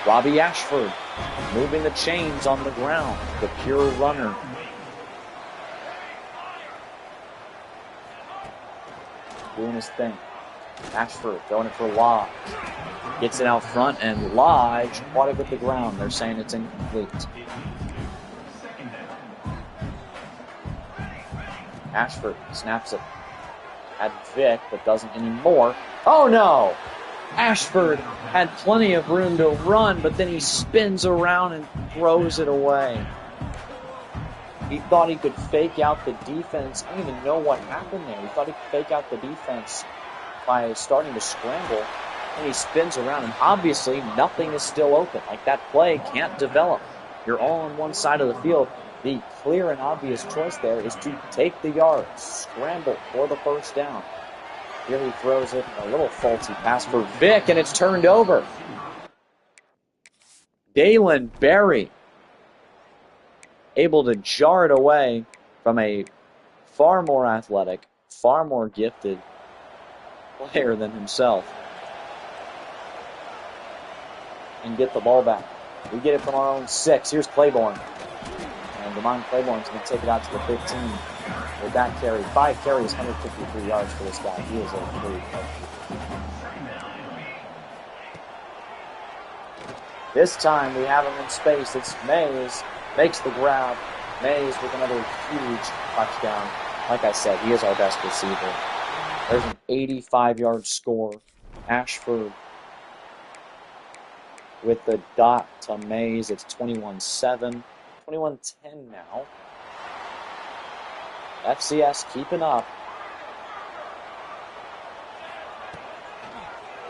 Robbie Ashford moving the chains on the ground. The pure runner. Doing his thing. Ashford throwing it for Lodge. Gets it out front, and Lodge caught it with the ground. They're saying it's incomplete. Ashford snaps it at Vick, but doesn't anymore. Oh no! Ashford had plenty of room to run, but then he spins around and throws it away. He thought he could fake out the defense. I don't even know what happened there. He thought he could fake out the defense by starting to scramble, and he spins around, and obviously nothing is still open. Like, that play can't develop. You're all on one side of the field. The clear and obvious choice there is to take the yards, scramble for the first down. Here he throws it, a little faulty pass for Vick, and it's turned over. Dalen Berry able to jar it away from a far more athletic, far more gifted player than himself and get the ball back. We get it from our own 6. Here's Claiborne. And Damon Claiborne's going to take it out to the 15 with that carry. 5 carries, 153 yards for this guy. He is a great player. This time we have him in space. It's Mays. Makes the grab. Mays with another huge touchdown. Like I said, he is our best receiver. There's an 85-yard score. Ashford with the dot to Mays. It's 21-7. 21-10 now. FCS keeping up.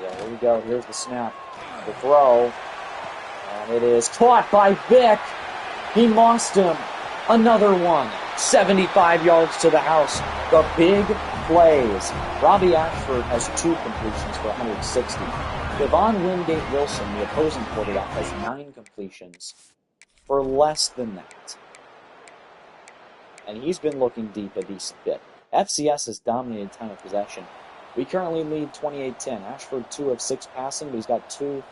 Yeah, here we go. Here's the snap. The throw. And it is caught by Vick. He lost him. Another one. 75 yards to the house. The big plays. Robbie Ashford has 2 completions for 160. Devon Wingate Wilson, the opposing quarterback, has 9 completions for less than that. And he's been looking deep a decent bit. FCS has dominated time of possession. We currently lead 28-10. Ashford 2 of 6 passing, but he's got 2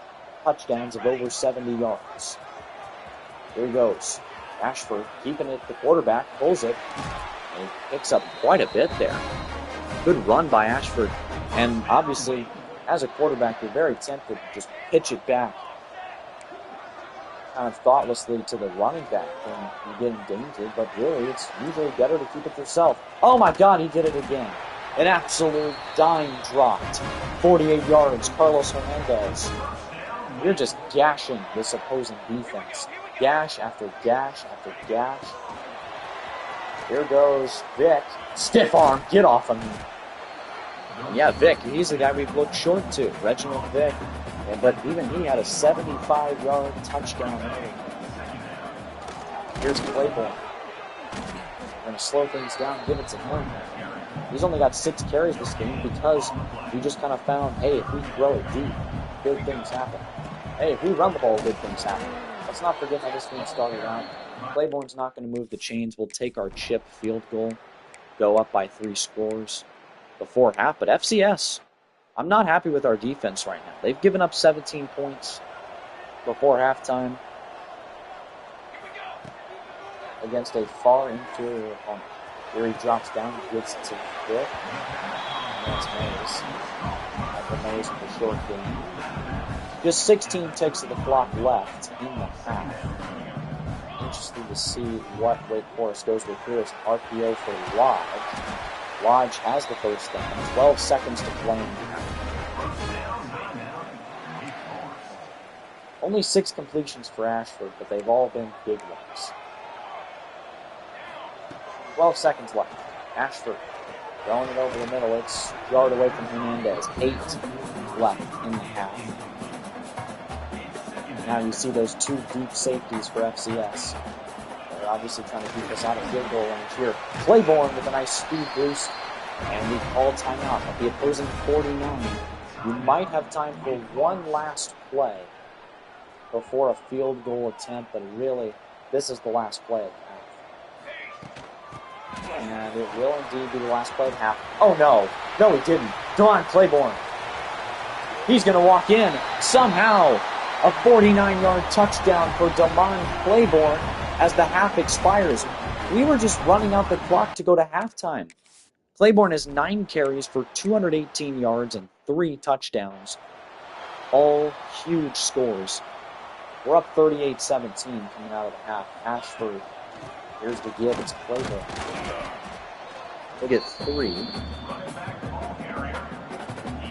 touchdowns of over 70 yards. Here he goes. Ashford keeping it, the quarterback pulls it, and he picks up quite a bit there. Good run by Ashford. And obviously, as a quarterback, you're very tempted to just pitch it back kind of thoughtlessly to the running back when you get endangered, but really, it's usually better to keep it yourself. Oh my God, he did it again. An absolute dime dropped. 48 yards, Carlos Hernandez. You're just gashing this opposing defense. Gash after gash after gash. Here goes Vic. Stiff arm, get off of me. And yeah, Vic, he's the guy we've looked short to, Reginald Vic. But even he had a 75-yard touchdown. Here's Claiborne. We're going to slow things down and give it to him. He's only got 6 carries this game because we just kind of found, hey, if we throw it deep, good things happen. Hey, if we run the ball, good things happen. Let's not forget how this game started out. Claiborne's not going to move the chains. We'll take our chip field goal, go up by 3 scores before half. But FCS, I'm not happy with our defense right now. They've given up 17 points before halftime against a far inferior opponent. Here he drops down, gets it to Vic, and that's Mays. Michael Mays with a short game. Just 16 ticks of the clock left in the half. Interesting to see what Wake Forest goes with here. It's an RPO for Lodge. Lodge has the first down. 12 seconds to play in the half. Only 6 completions for Ashford, but they've all been big ones. 12 seconds left. Ashford throwing it over the middle. It's a yard away from Hernandez. 8 left in the half. Now you see those 2 deep safeties for FCS. They're obviously trying to keep us out of field goal range here. Claiborne with a nice speed boost. And we call timeout at the opposing 49. You might have time for one last play before a field goal attempt, but really, this is the last play of the half. And it will indeed be the last play of the half. Oh no, no he didn't. De'Mon Claiborne. He's going to walk in. Somehow, a 49-yard touchdown for De'Mon Claiborne as the half expires. We were just running out the clock to go to halftime. Claiborne has 9 carries for 218 yards and 3 touchdowns. All huge scores. We're up 38-17 coming out of the half. Ashford, here's the give. It's Claiborne. We'll get 3.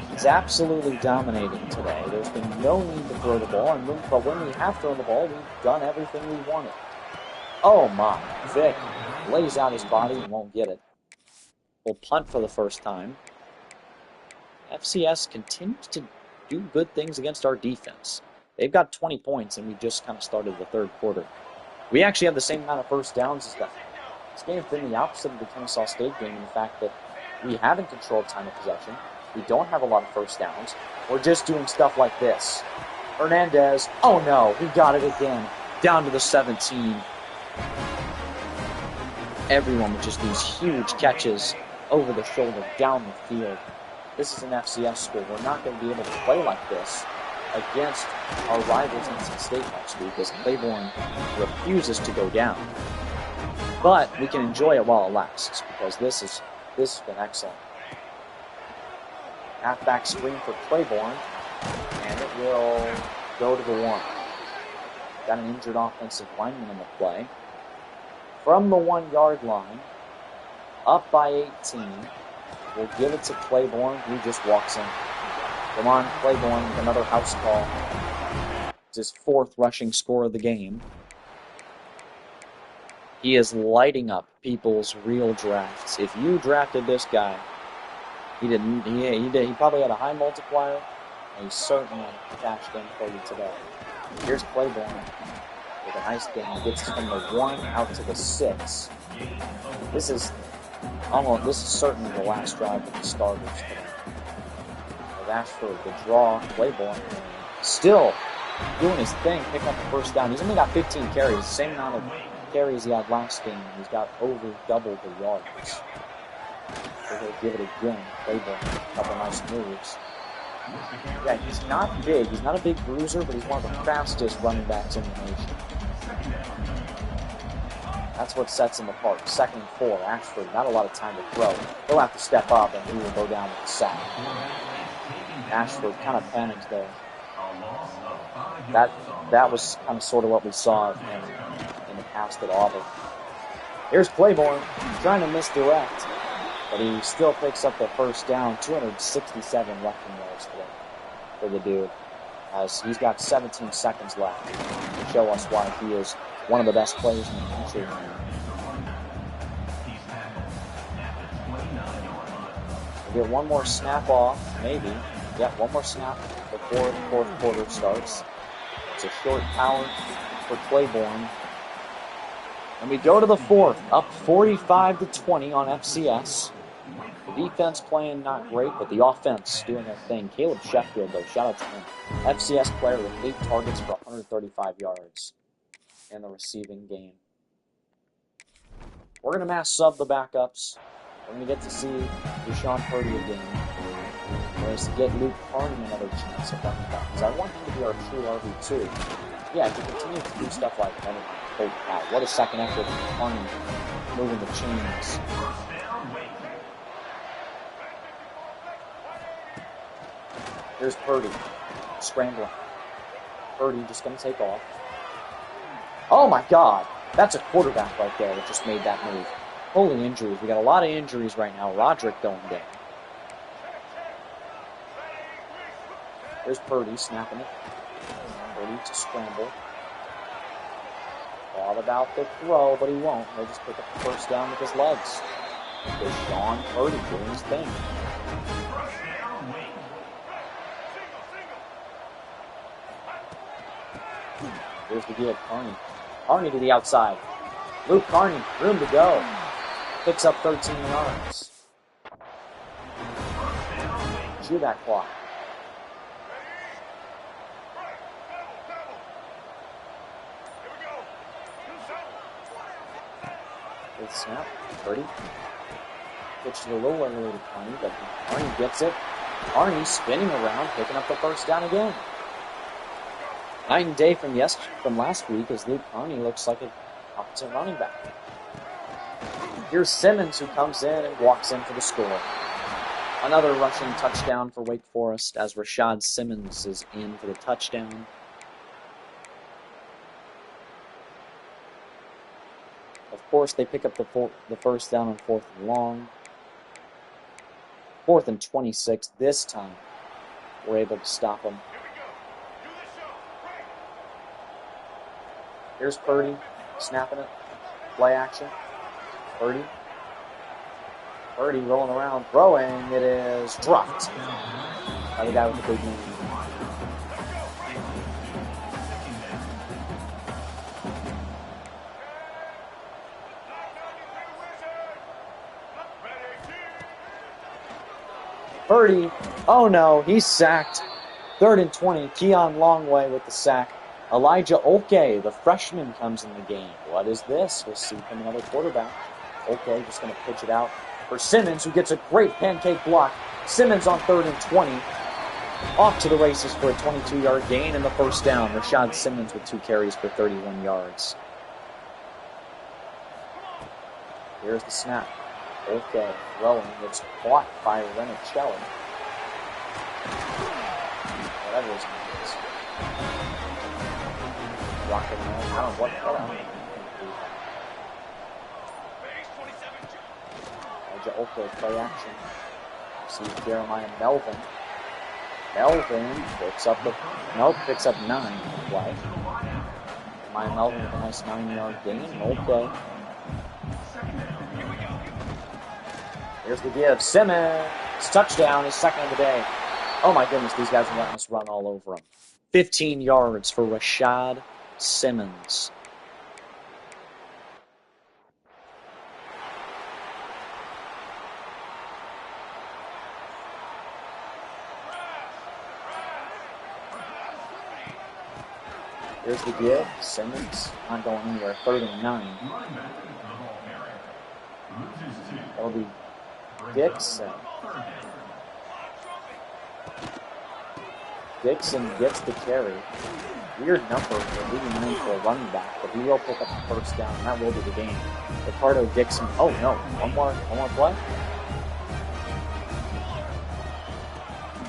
He's absolutely dominating today. There's been no need to throw the ball, but when we have thrown the ball, we've done everything we wanted. Oh my, Vic lays out his body and won't get it. We'll punt for the first time. FCS continues to do good things against our defense. They've got 20 points, and we just kind of started the third quarter. We actually have the same amount of first downs as them. This game's been the opposite of the Kennesaw State game in the fact that we haven't controlled time of possession. We don't have a lot of first downs. We're just doing stuff like this. Hernandez, oh no, he got it again. Down to the 17. Everyone with just these huge catches over the shoulder, down the field. This is an FCS school. We're not going to be able to play like this against our rivals NC State next week as Claiborne refuses to go down. But we can enjoy it while it lasts because this has been excellent. Halfback screen for Claiborne, and it will go to the 1. Got an injured offensive lineman in the play. From the 1-yard line, up by 18, we'll give it to Claiborne. He just walks in. De'Mon Claiborne with another house call. It's his 4th rushing score of the game. He is lighting up people's real drafts. If you drafted this guy, he probably had a high multiplier, and he certainly cashed in for you today. Here's Claiborne with a nice game. He gets from the 1 out to the 6. This is certainly the last drive of the starters today. With Ashford, the draw, Claiborne still doing his thing, picking up the first down. He's only got 15 carries, the same amount of carries he had last game. He's got over double the yards. So he'll give it again. Claiborne, a couple nice moves. Yeah, he's not big. He's not a big bruiser, but he's one of the fastest running backs in the nation. That's what sets him apart. 2nd and 4. Ashford, not a lot of time to throw. He'll have to step up, and he will go down with a sack. Ashford kind of panicked there. That was kind of sort of what we saw of him in the past at Auburn. Here's Claiborne trying to misdirect, but he still picks up the first down. 267 rushing yards for the dude, as he's got 17 seconds left to show us why he is one of the best players in the country. We'll get one more snap off, maybe. Yeah, one more snap before the 4th quarter starts. It's a short power for Claiborne. And we go to the 4th, up 45-20 on FCS. The defense playing not great, but the offense doing their thing. Caleb Sheffield, though, shout out to him. FCS player with 8 targets for 135 yards in the receiving game. We're going to mass sub the backups. We're going to get to see Deshaun Purdy again. We're going to get Luke Carney another chance at running back, because I want him to be our true RB2. Yeah, if he continues to do stuff like that, holy cow, what a second effort from Carney moving the chains. Here's Purdy, scrambling. Purdy just going to take off. Oh my God, that's a quarterback right there that just made that move. Holy injuries. We got a lot of injuries right now. Roderick going down. Here's Purdy snapping it. Purdy to scramble. Thought about the throw, but he won't. He'll just pick up the first down with his legs. Deshaun Purdy doing his thing. Here's the give. Carney. Carney to the outside. Luke Carney, room to go. Picks up 13 yards. Chew that clock. Good snap. Purdy. Pitched it a little early to Carney, but Carney gets it. Carney spinning around, picking up the first down again. Night and day from last week, as Luke Carney looks like an opposite running back. Here's Simmons, who comes in and walks in for the score. Another rushing touchdown for Wake Forest, as Rashad Simmons is in for the touchdown. Of course, they pick up the first down on 4th and long. 4th and 26 this time. We're able to stop them. Here's Purdy, snapping it. Play action. Purdy. Purdy rolling around, throwing. It is dropped by the guy with the big name. Purdy, oh no, he's sacked. 3rd and 20, Keon Longway with the sack. Elijah Olke, the freshman, comes in the game. What is this? We'll see from another quarterback. Olke just going to pitch it out for Simmons, who gets a great pancake block. Simmons on 3rd and 20. Off to the races for a 22-yard gain and the first down. Rashad Simmons with 2 carries for 31 yards. Here's the snap. Olke throwing. It's caught by Renicelli. Whatever his name is. Rocket man. I don't know what. Elijah Olke play action. Sees Jeremiah Melvin. Melvin picks up 9 play. Jeremiah Melvin with a nice 9-yard gain. Olke. Here's the give. Simmons. Touchdown. His second of the day. Oh my goodness, these guys are letting us run all over him. 15 yards for Rashad Simmons. Here's the give. Simmons not going anywhere. 3rd and 9. That'll be Dixon. Dixon gets the carry. Weird number for 89 for a running back, but he will pick up the first down, and that will be the game. Ricardo Dixon. Oh no, one more play.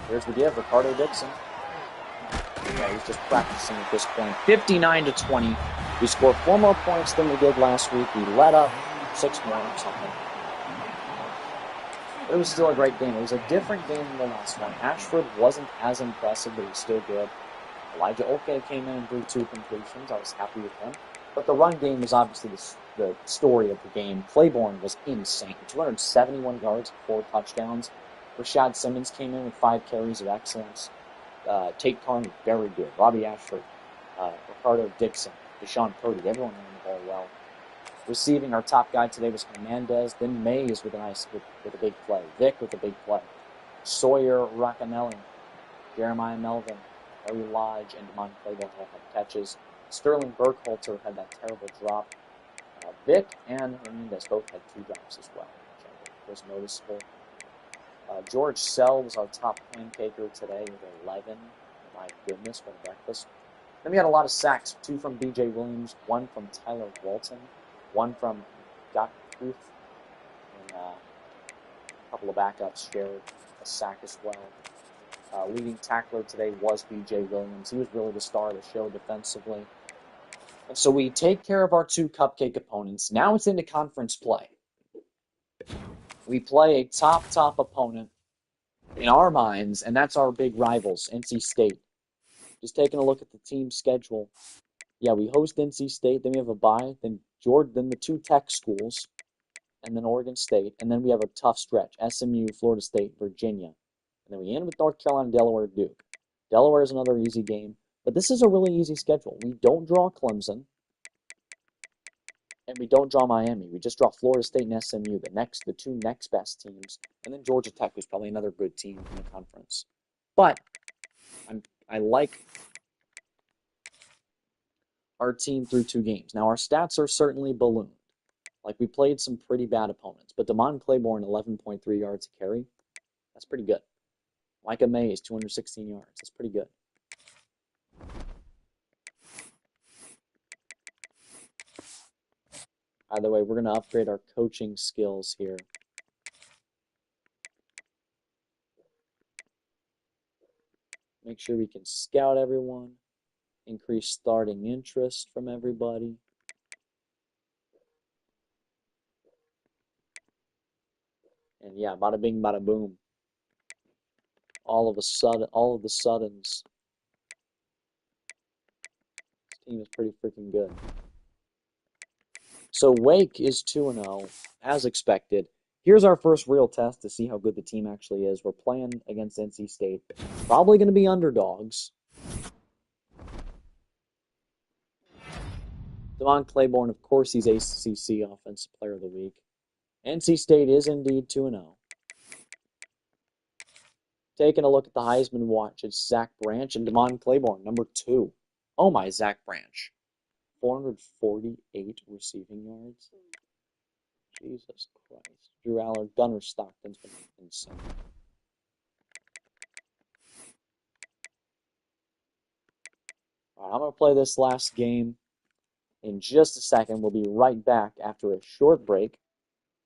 Here's the give, Ricardo Dixon. Yeah, he's just practicing at this point. 59-20. We scored 4 more points than we did last week. We let up 6 more or something. But it was still a great game. It was a different game than the last one. Ashford wasn't as impressive, but he was still good. Elijah Oke came in and threw 2 completions. I was happy with him. But the run game was obviously the story of the game. Claiborne was insane. 271 yards, 4 touchdowns. Rashad Simmons came in with 5 carries of excellence. Tate Carney, very good. Robbie Ashford, Ricardo Dixon, Deshaun Purdy, everyone ran the ball well. Receiving, our top guy today was Hernandez, then Mays with a big play, Vic with a big play, Sawyer Racanelli, Jeremiah Melvin, Harry Lodge, and Demond Claiborne all had catches. Sterling Burkhalter had that terrible drop. Vic and Hernandez both had 2 drops as well, which was noticeable. George Sell was our top pancaker today with 11. My goodness, what a breakfast. Then we had a lot of sacks. 2 from B.J. Williams, 1 from Tyler Walton, 1 from Doc Booth, and a couple of backups shared a sack as well. Leading tackler today was B.J. Williams. He was really the star of the show defensively. And so we take care of our 2 cupcake opponents. Now it's into conference play. We play a top opponent in our minds, and that's our big rivals, NC State. Just taking a look at the team schedule. Yeah, we host NC State, then we have a bye, then the 2 Tech schools, and then Oregon State, and then we have a tough stretch, SMU, Florida State, Virginia. And then we end with North Carolina, Delaware, Duke. Delaware is another easy game, but this is a really easy schedule. We don't draw Clemson, and we don't draw Miami. We just draw Florida State and SMU, the 2 next best teams, and then Georgia Tech, who's probably another good team in the conference. But I like our team through 2 games. Now, our stats are certainly ballooned. Like, we played some pretty bad opponents, but Demond Claiborne, 11.3 yards a carry, that's pretty good. Micah Mays, 216 yards, that's pretty good. By the way, we're going to upgrade our coaching skills here. Make sure we can scout everyone, increase starting interest from everybody. And yeah, bada bing, bada boom. All of the suddens. This team is pretty freaking good. So Wake is 2-0, as expected. Here's our first real test to see how good the team actually is. We're playing against NC State. Probably going to be underdogs. Demond Claiborne, of course, he's ACC Offensive Player of the Week. NC State is indeed 2-0. Taking a look at the Heisman watch, it's Zach Branch and Demond Claiborne, number 2. Oh my, Zach Branch. 448 receiving yards. Jesus Christ. Drew Allard, Gunnar Stockton's been insane. All right, I'm going to play this last game in just a second. We'll be right back after a short break.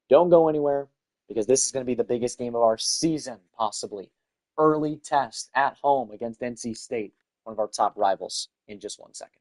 Don't go anywhere, because this is going to be the biggest game of our season, possibly. Early test at home against NC State, one of our top rivals, in just 1 second.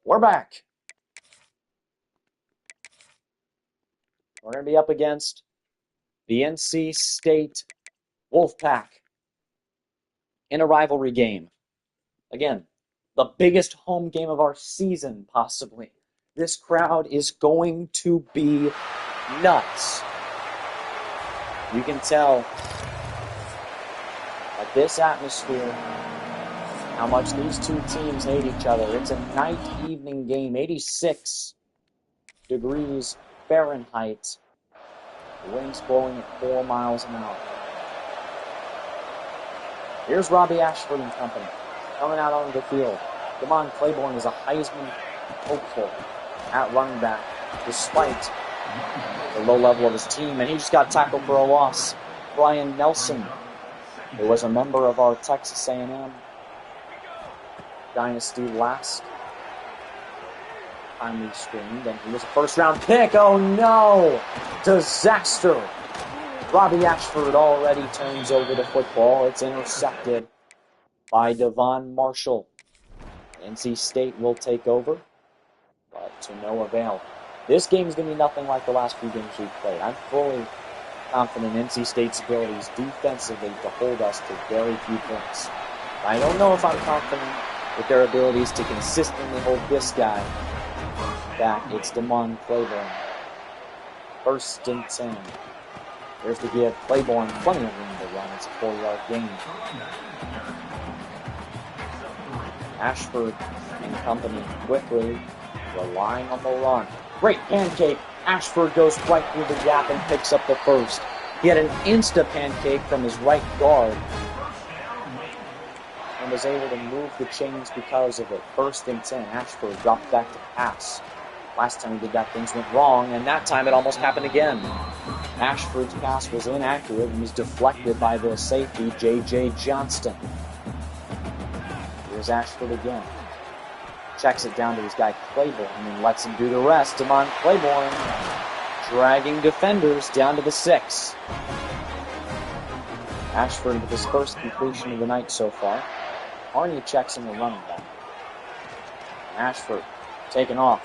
We're back. We're going to be up against the NC State Wolfpack in a rivalry game. Again, the biggest home game of our season, possibly. This crowd is going to be nuts. You can tell at this atmosphere how much these two teams hate each other. It's a night-evening game, 86 degrees Fahrenheit. The wind's blowing at 4 miles an hour. Here's Robbie Ashford and company coming out onto the field. Damon Claiborne is a Heisman hopeful at running back, despite the low level of his team, and he just got tackled for a loss. Brian Nelson, who was a member of our Texas A&M dynasty last time we screened, and he was a first-round pick. Oh no! Disaster! Robbie Ashford already turns over the football. It's intercepted by Devon Marshall. NC State will take over, but to no avail. This game is going to be nothing like the last few games we've played. I'm fully confident in NC State's abilities defensively to hold us to very few points. I don't know if I'm confident with their abilities to consistently hold this guy back. It's Damon Claiborne. 1st and 10. Here's the give. Claiborne, plenty of room to run. It's a 4-yard gain. Ashford and company quickly relying on the run. Great pancake. Ashford goes right through the gap and picks up the first. He had an insta-pancake from his right guard and was able to move the chains because of it. 1st and 10. Ashford dropped back to pass. Last time he did that, things went wrong, and that time it almost happened again. Ashford's pass was inaccurate and was deflected by the safety, J.J. Johnston. Here's Ashford again. Checks it down to his guy Claiborne and lets him do the rest. Damon Claiborne dragging defenders down to the 6. Ashford with his first completion of the night so far. Arnie checks in the running back. Ashford taking off.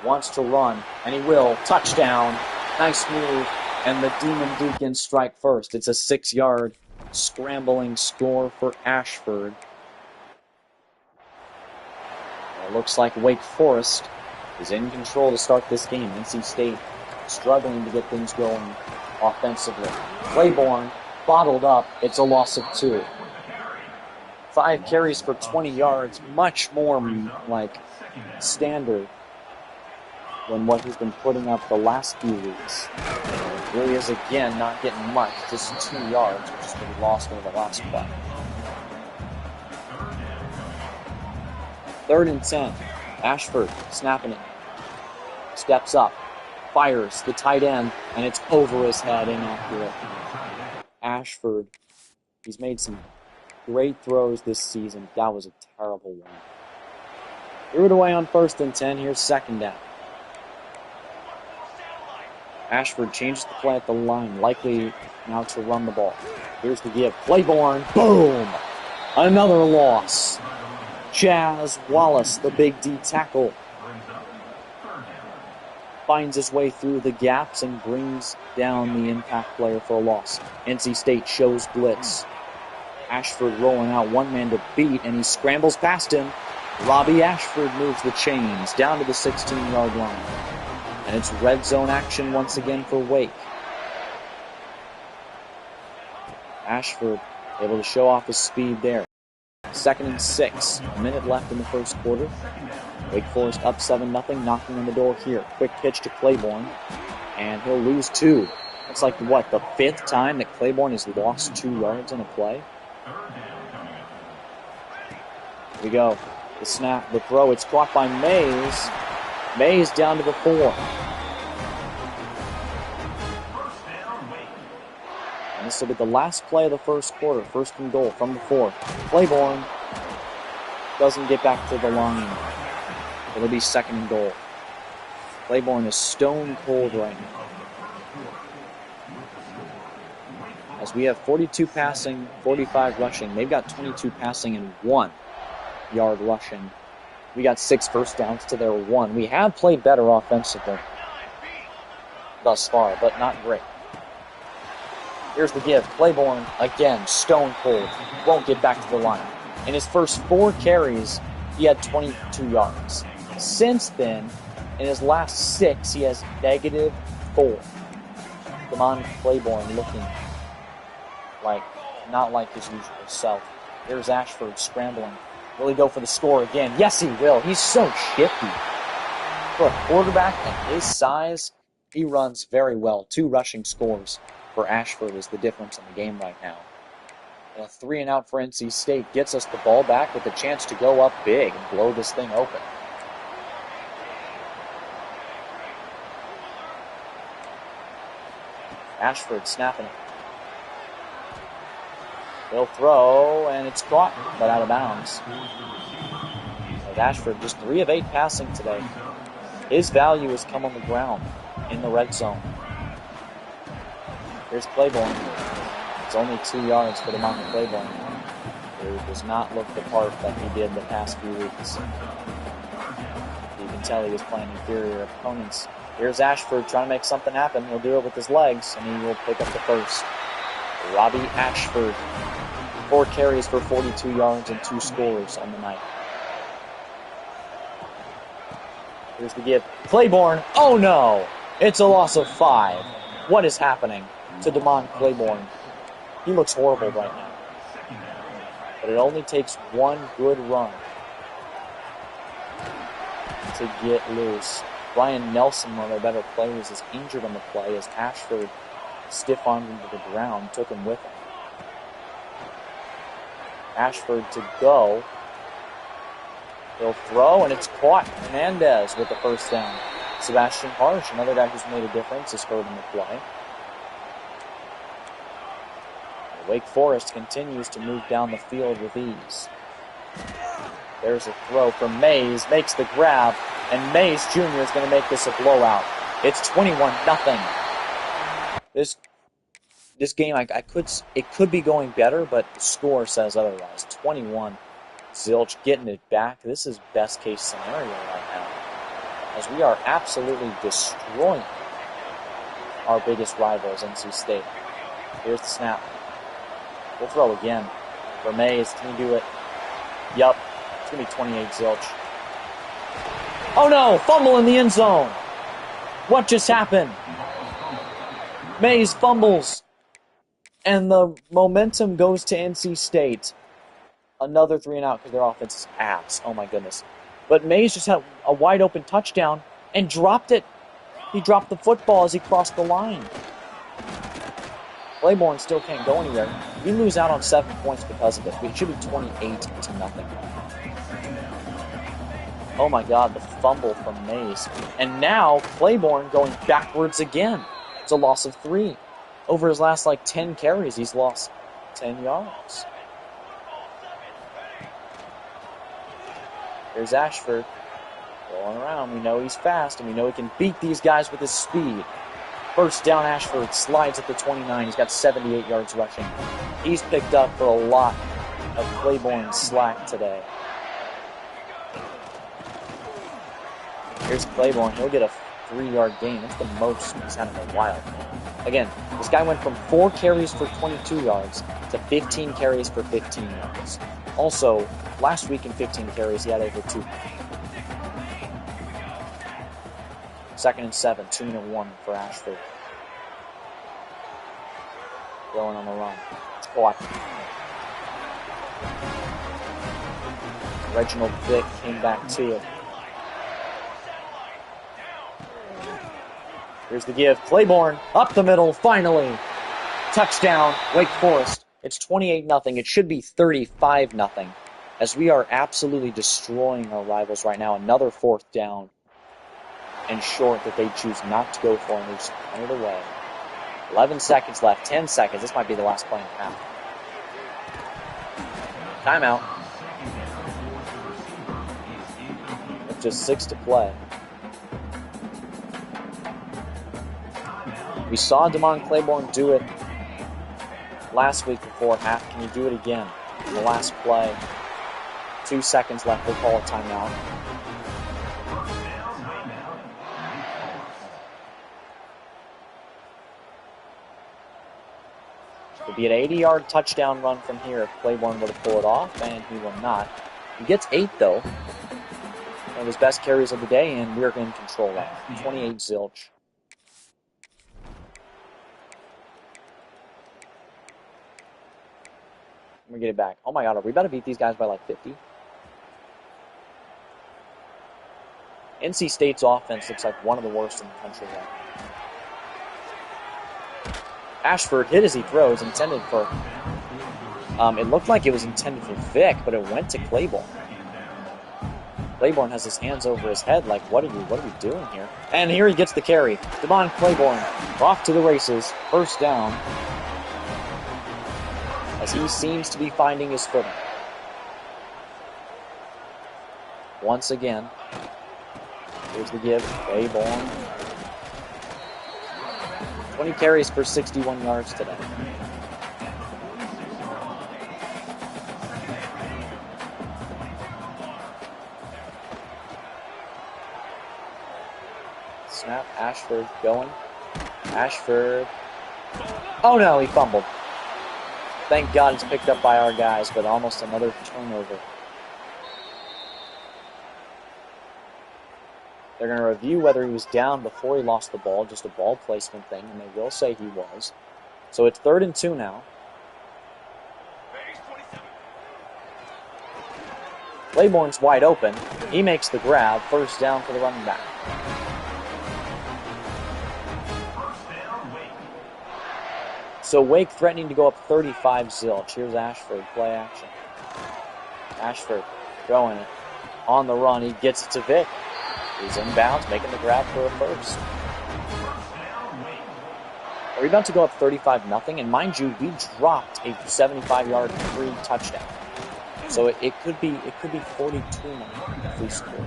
Wants to run, and he will. Touchdown. Nice move. And the Demon Deacons strike first. It's a 6-yard scrambling score for Ashford. It looks like Wake Forest is in control to start this game. NC State struggling to get things going offensively. Claiborne bottled up. It's a loss of 2. 5 carries for 20 yards. Much more like standard than what he's been putting up the last few weeks. Here he is again, not getting much, just 2 yards, which is what he lost over the last play. 3rd and 10. Ashford snapping it. Steps up. Fires the tight end, and it's over his head, inaccurate. Ashford, he's made some great throws this season. That was a terrible one. Threw it away on 1st and 10. Here's 2nd down. Ashford changes the play at the line, likely now to run the ball. Here's the give. Claiborne, boom! Another loss. Chaz Wallace, the big D tackle, finds his way through the gaps and brings down the impact player for a loss. NC State shows blitz. Ashford rolling out one man to beat, and he scrambles past him. Robbie Ashford moves the chains down to the 16-yard line. And it's red zone action once again for Wake. Ashford able to show off his speed there. 2nd and 6. A minute left in the first quarter. Wake Forest up 7-0, knocking on the door here. Quick pitch to Claiborne, and he'll lose 2. It's like, what, the 5th time that Claiborne has lost 2 yards in a play? Here we go. The snap, the throw, it's caught by Mays. Mays down to the 4. And this will be the last play of the first quarter. 1st and goal from the 4. Claiborne doesn't get back to the line. It'll be 2nd and goal. Claiborne is stone cold right now. As we have 42 passing, 45 rushing. They've got 22 passing and 1 yard rushing We got 6 first downs to their 1. We have played better offensively thus far, but not great. Here's the give. Claiborne, again, stone cold. Won't get back to the line. In his first 4 carries, he had 22 yards. Since then, in his last 6, he has -4. Damon Claiborne looking not like his usual self. There's Ashford scrambling. Will he go for the score again? Yes, he will. He's so shifty. For a quarterback at his size, he runs very well. 2 rushing scores for Ashford is the difference in the game right now. And a 3-and-out for NC State gets us the ball back with a chance to go up big and blow this thing open. Ashford snapping it. He'll throw, and it's caught, but out of bounds. But Ashford, just 3 of 8 passing today. His value has come on the ground in the red zone. Here's Claiborne. It's only 2 yards for Damon Claiborne, who does not look the part that he did the past few weeks. You can tell he was playing inferior opponents. Here's Ashford trying to make something happen. He'll do it with his legs, and he will pick up the first. Robbie Ashford, 4 carries for 42 yards and 2 scores on the night. Here's the give. Claiborne, oh no! It's a loss of 5. What is happening to Damon Claiborne? He looks horrible right now. But it only takes 1 good run to get loose. Ryan Nelson, one of their better players, is injured on the play as Ashford stiff-armed him to the ground, took him with him. Ashford to go. He'll throw, and it's caught. Hernandez with the first down. Sebastian Harsh, another guy who's made a difference, is hurt in the play. Wake Forest continues to move down the field with ease. There's a throw from Mays, makes the grab, and Mays Jr. is going to make this a blowout. It's 21-0. This game, it could be going better, but the score says otherwise. 21. Zilch getting it back. This is best case scenario right now, as we are absolutely destroying our biggest rivals, NC State. Here's the snap. We'll throw again. For Mays, can he do it? Yup. It's going to be 28 Zilch. Oh no! Fumble in the end zone! What just happened? Mays fumbles. And the momentum goes to NC State. Another 3-and-out because their offense is ass. Oh my goodness. But Mays just had a wide open touchdown and dropped it. He dropped the football as he crossed the line. Claiborne still can't go anywhere. We lose out on 7 points because of it. We should be 28-0. Oh my god, the fumble from Mays. And now Claiborne going backwards again. It's a loss of 3. Over his last 10 carries, he's lost 10 yards. There's Ashford rolling around. We know he's fast, and we know he can beat these guys with his speed. First down, Ashford slides at the 29. He's got 78 yards rushing. He's picked up for a lot of Claiborne's slack today. Here's Claiborne. He'll get a 3-yard gain. That's the most he's had in a while. Again, this guy went from 4 carries for 22 yards to 15 carries for 15 yards. Also, last week in 15 carries, he had over 2. 2nd and 7, 2-1 for Ashford. Going on the run. It's caught. Reginald Vick came back to it. Here's the give. Claiborne up the middle, finally. Touchdown, Wake Forest. It's 28-0. It should be 35-0. As we are absolutely destroying our rivals right now. Another 4th down and short that they choose not to go for, and they just punt it away. 11 seconds left. 10 seconds. This might be the last play in the half. Timeout. With just 6 to play. We saw Damon Claiborne do it last week before half. Can you do it again? In the last play. 2 seconds left. We'll call it timeout. It'd be an 80-yard touchdown run from here if Claiborne were to pull it off, and he will not. He gets 8, though. One of his best carries of the day, and we're in control that. 28 zilch. Let me get it back. Oh my god, are we about to beat these guys by like 50? NC State's offense looks like one of the worst in the country right now. Ashford hit as he throws, intended for... it looked like it was intended for Vic, but it went to Claiborne. Claiborne has his hands over his head like, what are we doing here? And here he gets the carry. Devon Claiborne off to the races. First down. As he seems to be finding his footing. Once again. Here's the give. Claiborne. 20 carries for 61 yards today. Snap. Ashford going. Ashford. Oh no, he fumbled. Thank God it's picked up by our guys, but almost another turnover. They're going to review whether he was down before he lost the ball, just a ball placement thing, and they will say he was. So it's 3rd and 2 now. Claiborne's wide open. He makes the grab. First down for the running back. So Wake threatening to go up 35 zilch. Here's Ashford, play action. Ashford throwing it on the run. He gets it to Vic. He's inbounds, making the grab for a first. We're about to go up 35-0, and mind you, we dropped a 75-yard free touchdown. So it could be 42-0 if we score.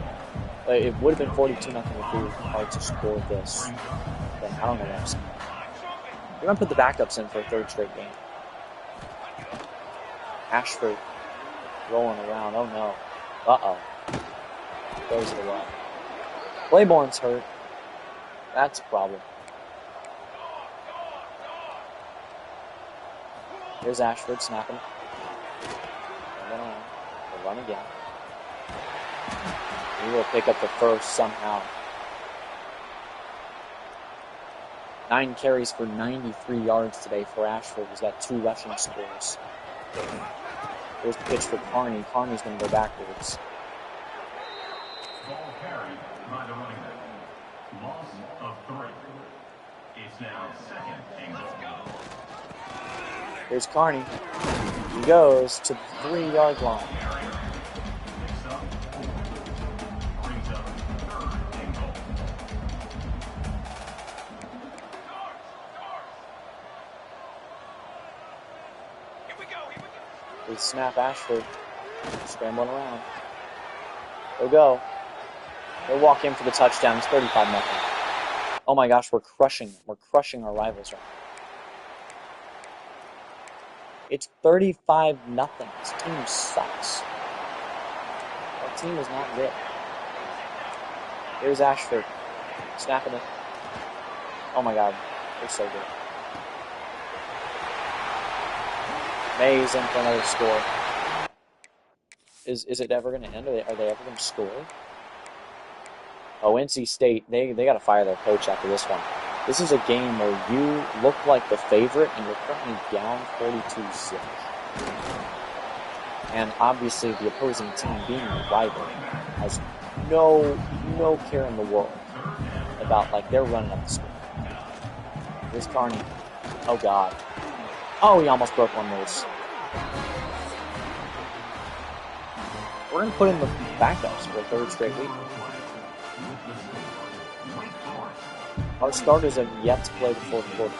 It would have been 42-0 if we were hard to score this. But I don't know what I'm saying. We're going to put the backups in for a 3rd straight game. Ashford rolling around. Oh, no. Uh-oh. Goes to the right. Claiborne's hurt. That's a problem. Here's Ashford snapping. We'll run again. He will pick up the first somehow. 9 carries for 93 yards today for Ashford. He's got 2 rushing scores. Here's the pitch for Carney. Carney's going to go backwards. Ball carried by the running back. Loss of 3. It's now 2nd and goal. Here's Carney. He goes to the 3-yard line. Picks up. Brings up 3rd and goal. We snap Ashford. Scrambling around. He'll go. He'll walk in for the touchdown. It's 35-0. Oh my gosh, we're crushing. We're crushing our rivals right now. It's 35-0. This team sucks. Our team is not good. Here's Ashford. Snapping it. Oh my god. They're so good. Amazing for another score. Is it ever going to end? Are they ever going to score? Oh, NC State, they got to fire their coach after this one. This is a game where you look like the favorite and you're currently down 42-6. And obviously the opposing team, being a rival, has no care in the world about, like, they're running up the score. Here's Carney. Oh god. Oh, he almost broke one loose. We're going to put in the backups for a 3rd straight week. Our starters have yet to play the 4th quarter.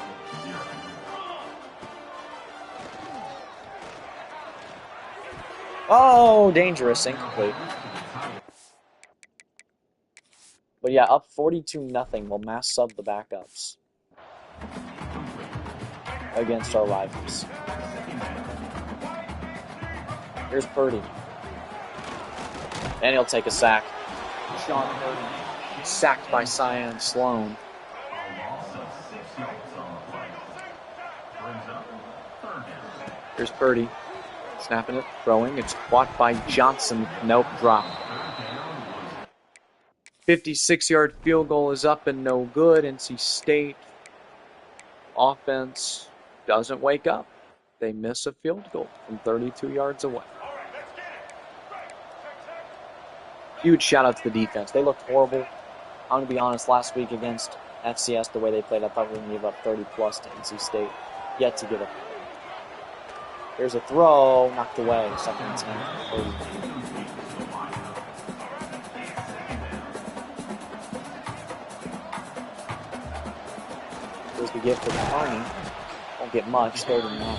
Oh, dangerous, incomplete. But yeah, up 42-0. We'll mass sub the backups against our rivals. Here's Purdy. And he'll take a sack. Sean Purdy sacked by Cyan Sloan. A loss of 6 yards on the play. Brings up 3rd Here's Purdy. Snapping it, throwing. It's blocked by Johnson. Nope, dropped. 56-yard field goal is up and no good. NC State offense doesn't wake up. They miss a field goal from 32 yards away. Huge shout out to the defense. They looked horrible. I'm going to be honest, last week against FCS, the way they played, I thought we were going to give up 30 plus to NC State. Yet to give up. Here's a throw, knocked away, 2nd and 10. Here's the gift to Carney. Won't get much, 3rd and 9.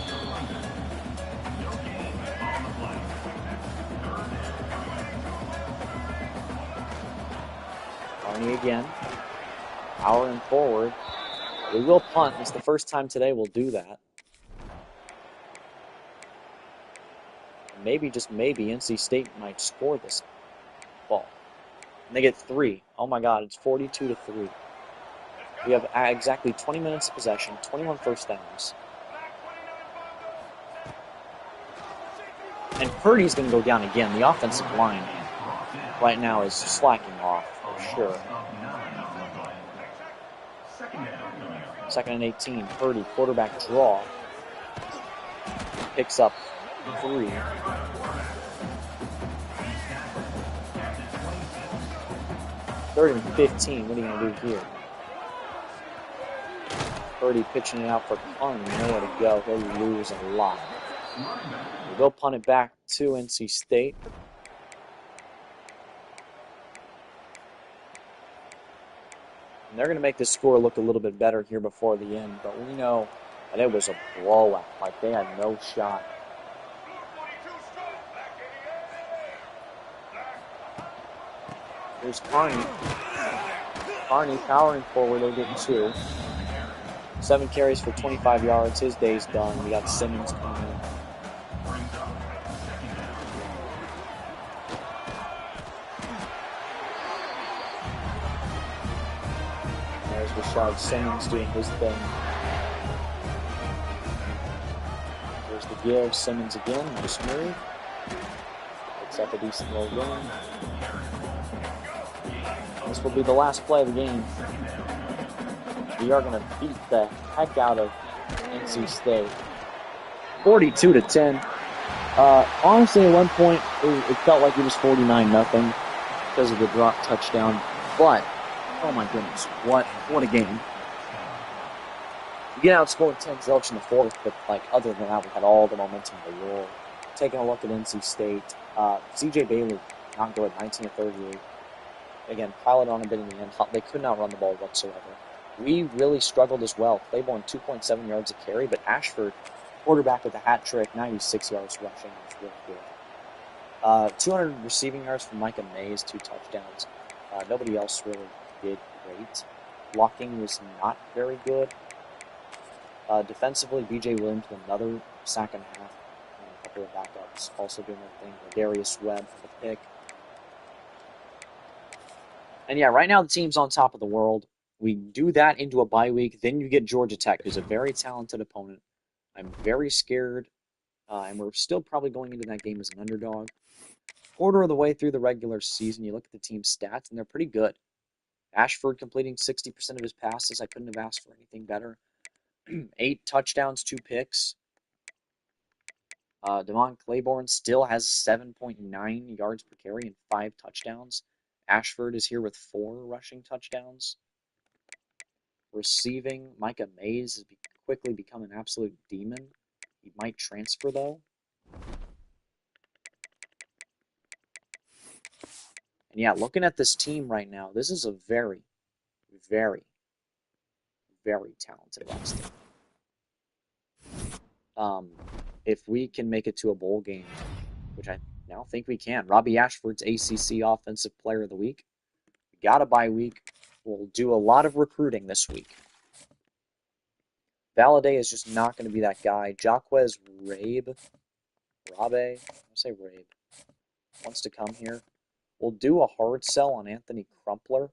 Carney again. Powering forward. We will punt. It's the first time today we'll do that. Maybe, just maybe, NC State might score this ball. And they get 3. Oh my God, it's 42-3. We have exactly 20 minutes of possession, 21 first downs. And Purdy's going to go down again. The offensive line right now is slacking off, for sure. 2nd and 18. Purdy, quarterback draw. Picks up 3. Third and 15. What are you going to do here? Purdy pitching it out for Carney. Nowhere to go. He'll lose a lot. We'll punt it back to NC State. And they're going to make this score look a little bit better here before the end. But we know that it was a blowout. Like, they had no shot. Here's Carney. Carney powering forward. They'll get 2. 7 carries for 25 yards. His day's done. We got Simmons coming in. There's Rashad Simmons doing his thing. There's the give. Simmons again. Nice move. Picks up a decent little game. This will be the last play of the game. We are going to beat the heck out of NC State. 42-10. Honestly, at one point, it felt like it was 49-0 because of the drop touchdown. But, oh my goodness, what a game. We get outscored 10-0 in the 4th, but like other than that, we had all the momentum in the world. Taking a look at NC State, C.J. Bailey, not good, 19-38. Again, pilot on a bit in the end. They could not run the ball whatsoever. We really struggled as well. Claiborne, 2.7 yards a carry, but Ashford, quarterback with a hat trick, 96 yards rushing. That's really good. 200 receiving yards from Micah Mays, 2 touchdowns. Nobody else really did great. Blocking was not very good. Defensively, B.J. Williams with another sack and a half. And a couple of backups also doing their thing. Darius Webb for the pick. And yeah, right now the team's on top of the world. We do that into a bye week. Then you get Georgia Tech, who's a very talented opponent. I'm very scared. And we're still probably going into that game as an underdog. Quarter of the way through the regular season, you look at the team's stats, and they're pretty good. Ashford completing 60% of his passes. I couldn't have asked for anything better. 8 touchdowns, 2 picks. Devon Claiborne still has 7.9 yards per carry and 5 touchdowns. Ashford is here with 4 rushing touchdowns. Receiving, Micah Mays has quickly become an absolute demon. He might transfer, though. And yeah, looking at this team right now, this is a very, very, very talented West team. If we can make it to a bowl game, which I now think we can, Robbie Ashford's ACC Offensive Player of the Week. We got a bye week. We'll do a lot of recruiting this week. Valladay is just not going to be that guy. Jaquez Rabe, I say Rabe, wants to come here. We'll do a hard sell on Anthony Crumpler.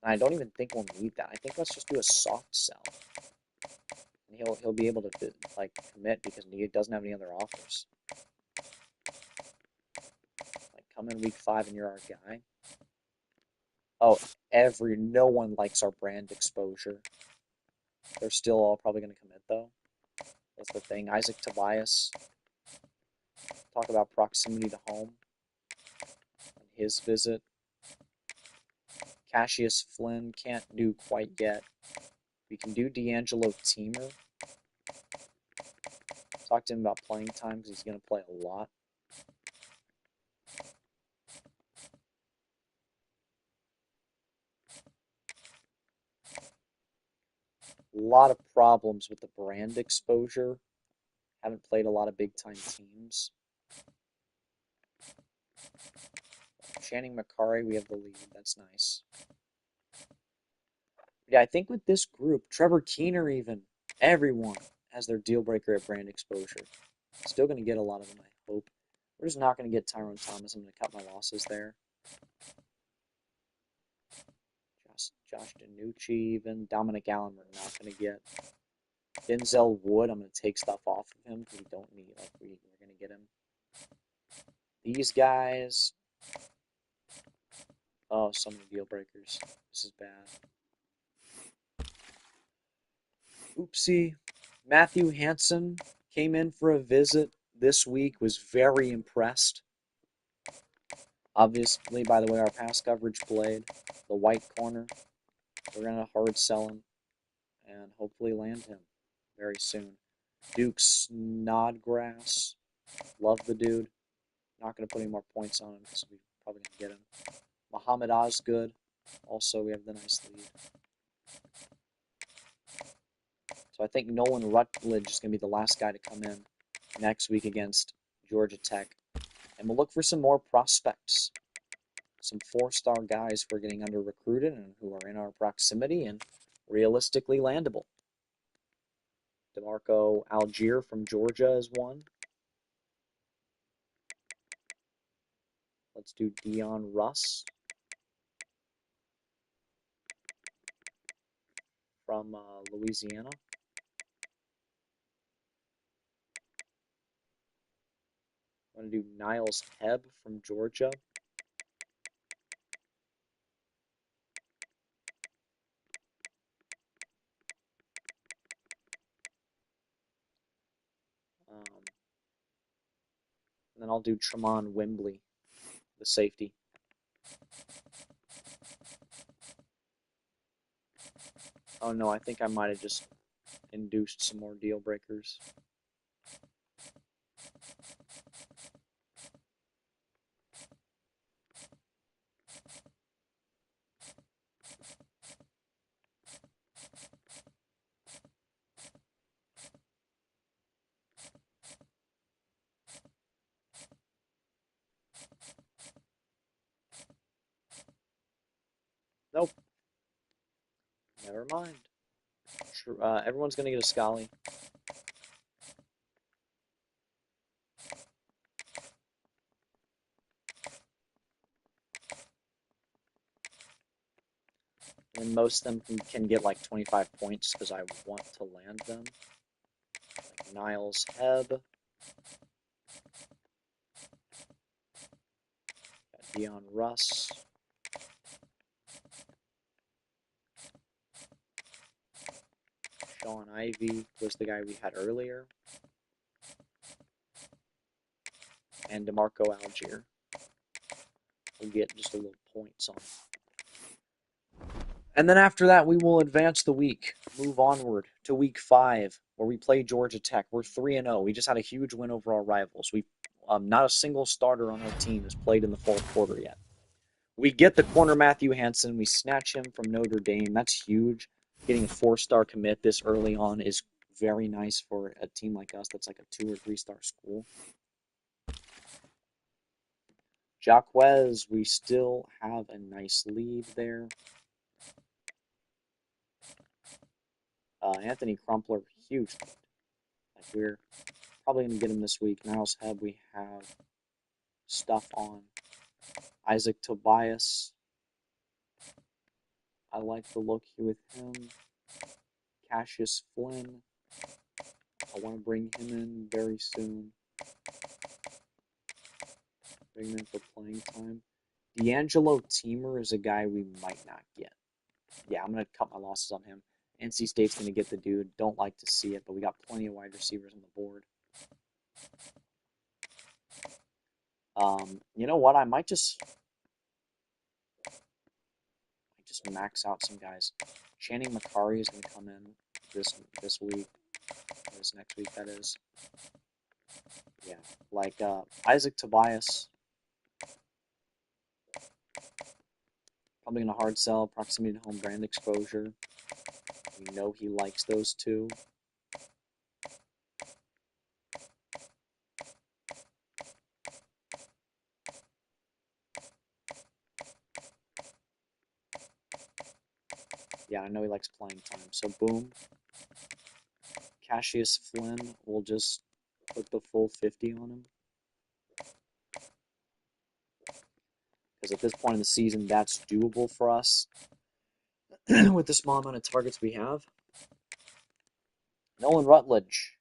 I don't even think we'll need that. I think let's just do a soft sell. he'll be able to like commit because he doesn't have any other offers. Like come in week 5 and you're our guy. Oh, no one likes our brand exposure. They're still all probably going to commit though. That's the thing. Isaac Tobias. Talk about proximity to home and his visit. Cassius Flynn can't do quite yet. We can do D'Angelo Teamer. Talk to him about playing time because he's going to play a lot. A lot of problems with the brand exposure. Haven't played a lot of big-time teams. Channing Macari, we have the lead. That's nice. Yeah, I think with this group, Trevor Keener even, everyone has their deal breaker at brand exposure. Still going to get a lot of them, I hope. We're just not going to get Tyrone Thomas. I'm going to cut my losses there. Josh DiNucci even. Dominic Allen we're not going to get. Denzel Wood, I'm going to take stuff off of him because we don't need, like, we're going to get him. These guys. Oh, so many deal breakers. This is bad. Oopsie. Matthew Hansen came in for a visit this week, was very impressed. Obviously, by the way, our pass coverage played. The white corner. We're going to hard sell him and hopefully land him very soon. Duke Snodgrass. Love the dude. Not going to put any more points on him because we're probably going to get him. Muhammad Osgood. Also, we have the nice lead. So I think Nolan Rutledge is going to be the last guy to come in next week against Georgia Tech. And we'll look for some more prospects. Some 4-star guys who are getting under-recruited and who are in our proximity and realistically landable. DeMarco Algier from Georgia is one. Let's do Dion Russ from Louisiana. I'm going to do Niles Hebb from Georgia. And then I'll do Tremont Wembley, the safety. Oh no, I think I might have just induced some more deal breakers. Nope. Never mind. Everyone's going to get a Scully. And most of them can get like 25 points because I want to land them. Like Niles Hebb. Got Dion Russ. Sean Ivey was the guy we had earlier. And DeMarco Algier. We'll get just a little points on him. And then after that, we will advance the week, move onward to week 5, where we play Georgia Tech. We're 3-0. We just had a huge win over our rivals. Not a single starter on our team has played in the fourth quarter yet. We get the corner Matthew Hansen. We snatch him from Notre Dame. That's huge. Getting a 4-star commit this early on is very nice for a team like us that's like a 2 or 3-star school. Jacquez, we still have a nice lead there. Anthony Crumpler, huge lead. Like we're probably going to get him this week. Niles Hebb, we have stuff on. Isaac Tobias, I like the look with him. Cassius Flynn, I want to bring him in very soon. Bring him in for playing time. D'Angelo Teamer is a guy we might not get. Yeah, I'm going to cut my losses on him. NC State's going to get the dude. Don't like to see it, but we got plenty of wide receivers on the board. You know what? I might just max out some guys. Channing Macari is going to come in this week. Or this next week, that is. Yeah, like Isaac Tobias. Probably going to hard sell, proximity to home brand exposure. We know he likes those two. Yeah, I know he likes playing time. So, boom. Cassius Flynn, we'll just put the full 50 on him. Because at this point in the season, that's doable for us with the small amount of targets we have. Nolan Rutledge.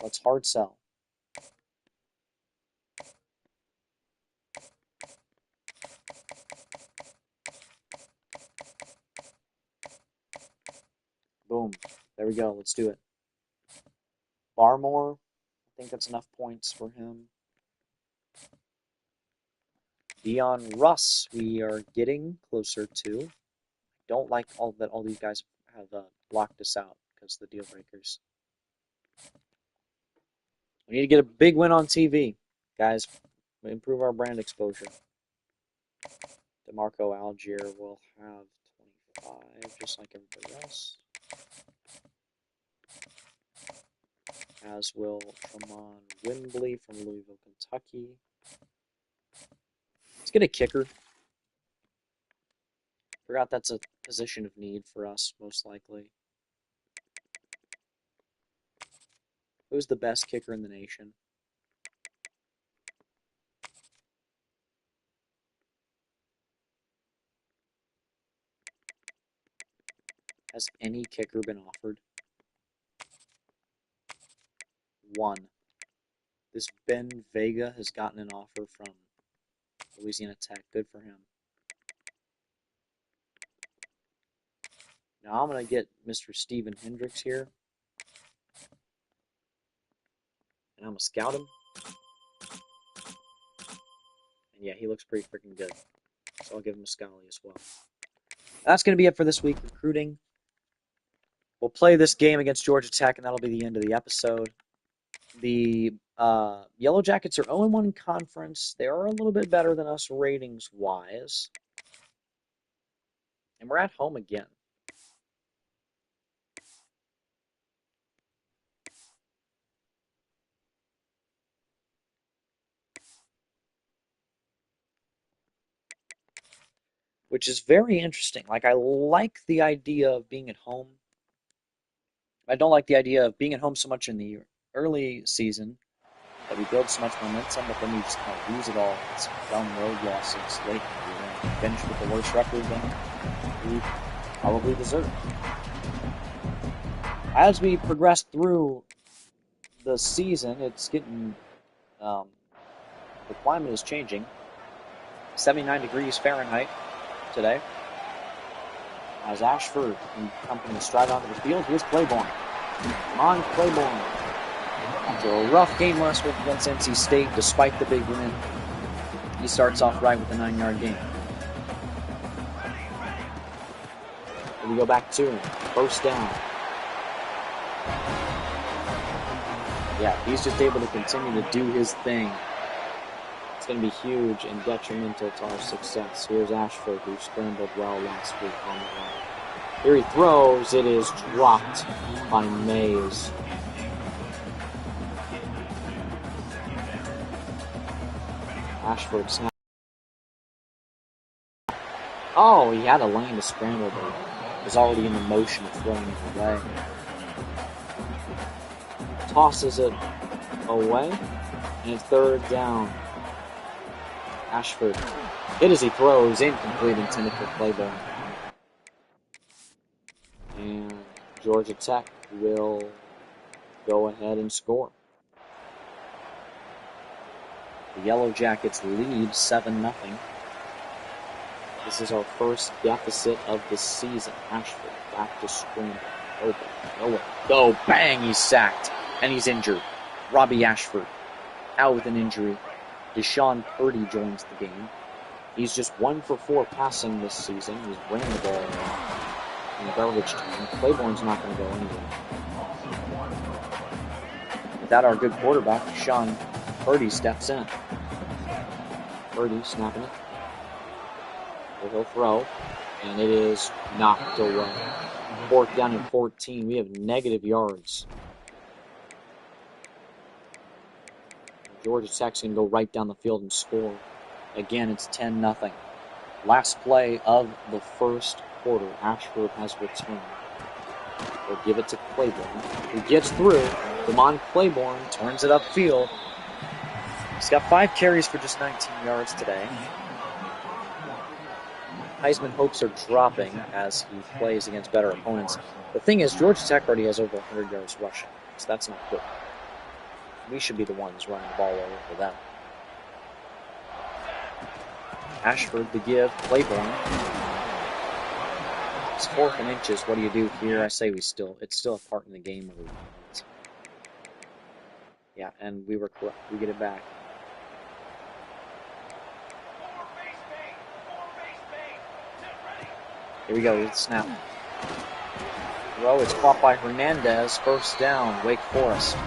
Let's hard sell. Boom. There we go. Let's do it. Barmore. I think that's enough points for him. Dion Russ, we are getting closer to. Don't like all these guys have blocked us out because the deal breakers. We need to get a big win on TV, guys. Improve our brand exposure. DeMarco Algier will have 25, just like everybody else. As will Tramon Wimbley from Louisville, Kentucky. Let's get a kicker. Forgot that's a position of need for us, most likely. Who's the best kicker in the nation? Has any kicker been offered? One. This Ben Vega has gotten an offer from Louisiana Tech. Good for him. Now I'm going to get Mr. Steven Hendricks here. And I'm going to scout him. And yeah, he looks pretty freaking good. So I'll give him a Scally as well. That's going to be it for this week, recruiting. We'll play this game against Georgia Tech, and that'll be the end of the episode. The Yellow Jackets are 0-1 in conference. They are a little bit better than us ratings-wise. And we're at home again. Which is very interesting. Like, I like the idea of being at home. I don't like the idea of being at home so much in the early season that we build so much momentum, but then we just kind of lose it all. It's down road losses late in the year. Finish with the worst record than we probably deserve. As we progress through the season, it's getting the climate is changing. 79 degrees Fahrenheit today. As Ashford and company stride onto the field, here's Claiborne. Come on, Claiborne. After a rough game last week against NC State, despite the big win, he starts off right with a 9-yard gain. Here we go back to him. First down. Yeah, he's just able to continue to do his thing. It's going to be huge and detrimental to our success. Here's Ashford, who scrambled well last week on the right. Here he throws. It is dropped by Mays. Ashford snap. Oh, he had a lane to scramble, but was already in the motion of throwing it away. Tosses it away, and it's third down. Ashford hit as he throws, incomplete, intended for Claiborne. And Georgia Tech will go ahead and score. The Yellow Jackets lead 7-0. This is our first deficit of the season. Ashford back to scramble. Open. Nowhere. Go. Bang! He's sacked. And he's injured. Robbie Ashford out with an injury. Deshaun Purdy joins the game. He's just 1 for 4 passing this season. He's ran the ball in garbage time. Claiborne's not going to go anywhere. Without our good quarterback, Deshaun Purdy steps in. Purdy snapping it. He'll throw, and it is knocked away. 4th down and 14. We have negative yards. Georgia Tech's going to go right down the field and score. Again, it's 10-0. Last play of the first quarter. Ashford has returned. They'll give it to Claiborne, who gets through. Damon Claiborne turns it upfield. He's got 5 carries for just 19 yards today. Heisman hopes are dropping as he plays against better opponents. The thing is, Georgia Tech already has over 100 yards rushing, so that's not good. We should be the ones running the ball over them. Ashford the give, Claiborne. It's 4th and inches. What do you do here? I say it's still a part in the game. Yeah, and we were correct. We get it back. Here we go, it's snap. Throw, it's caught by Hernandez. 1st down, Wake Forest.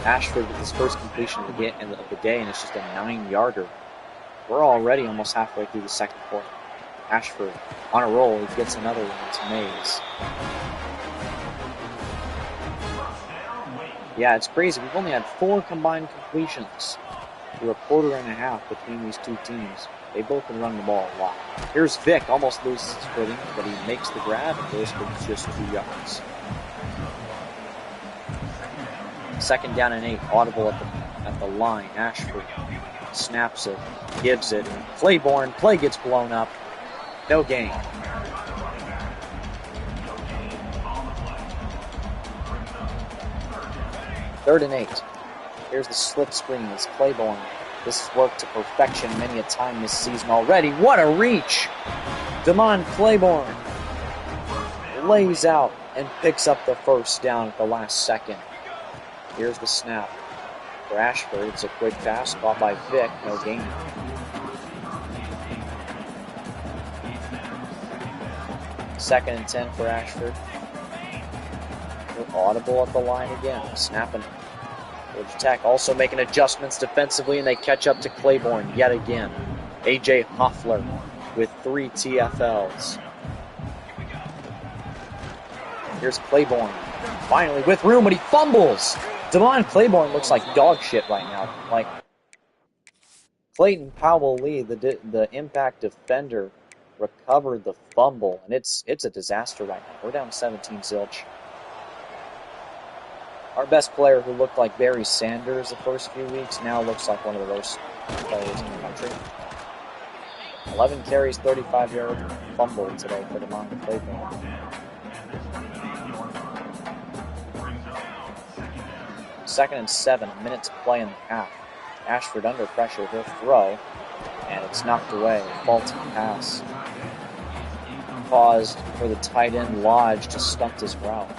Ashford with his first completion of the day, and it's just a 9-yarder. We're already almost halfway through the second quarter. Ashford on a roll, he gets another one. It's Mays. Yeah, it's crazy. We've only had 4 combined completions through a quarter and a half between these two teams. They both been running the ball a lot. Here's Vick, almost loses his footing, but he makes the grab and goes for just 2 yards. 2nd down and 8, audible at the line. Ashford snaps it, gives it. Claiborne, play gets blown up. No gain. 3rd and 8. Here's the slip screen. It's Claiborne. This has worked to perfection many a time this season already. What a reach! Damon Claiborne lays out and picks up the 1st down at the last second. Here's the snap for Ashford. It's a quick pass caught by Vick. No gain. Second and 10 for Ashford. We're audible at the line again. Snapping it. Georgia Tech also making adjustments defensively, and they catch up to Claiborne yet again. A.J. Hoffler with 3 TFLs. Here's Claiborne. Finally with room, but he fumbles. Damon Claiborne looks like dog shit right now. Like Clayton Powell-Lee, the impact defender, recovered the fumble, and it's a disaster right now. We're down 17-0. Our best player, who looked like Barry Sanders the first few weeks, now looks like one of the worst players in the country. 11 carries, 35-yard fumble today for Damon Claiborne. Second and 7, a minute to play in the half. Ashford under pressure, he'll throw, and it's knocked away. Faulty pass caused for the tight end Lodge to stunt his route.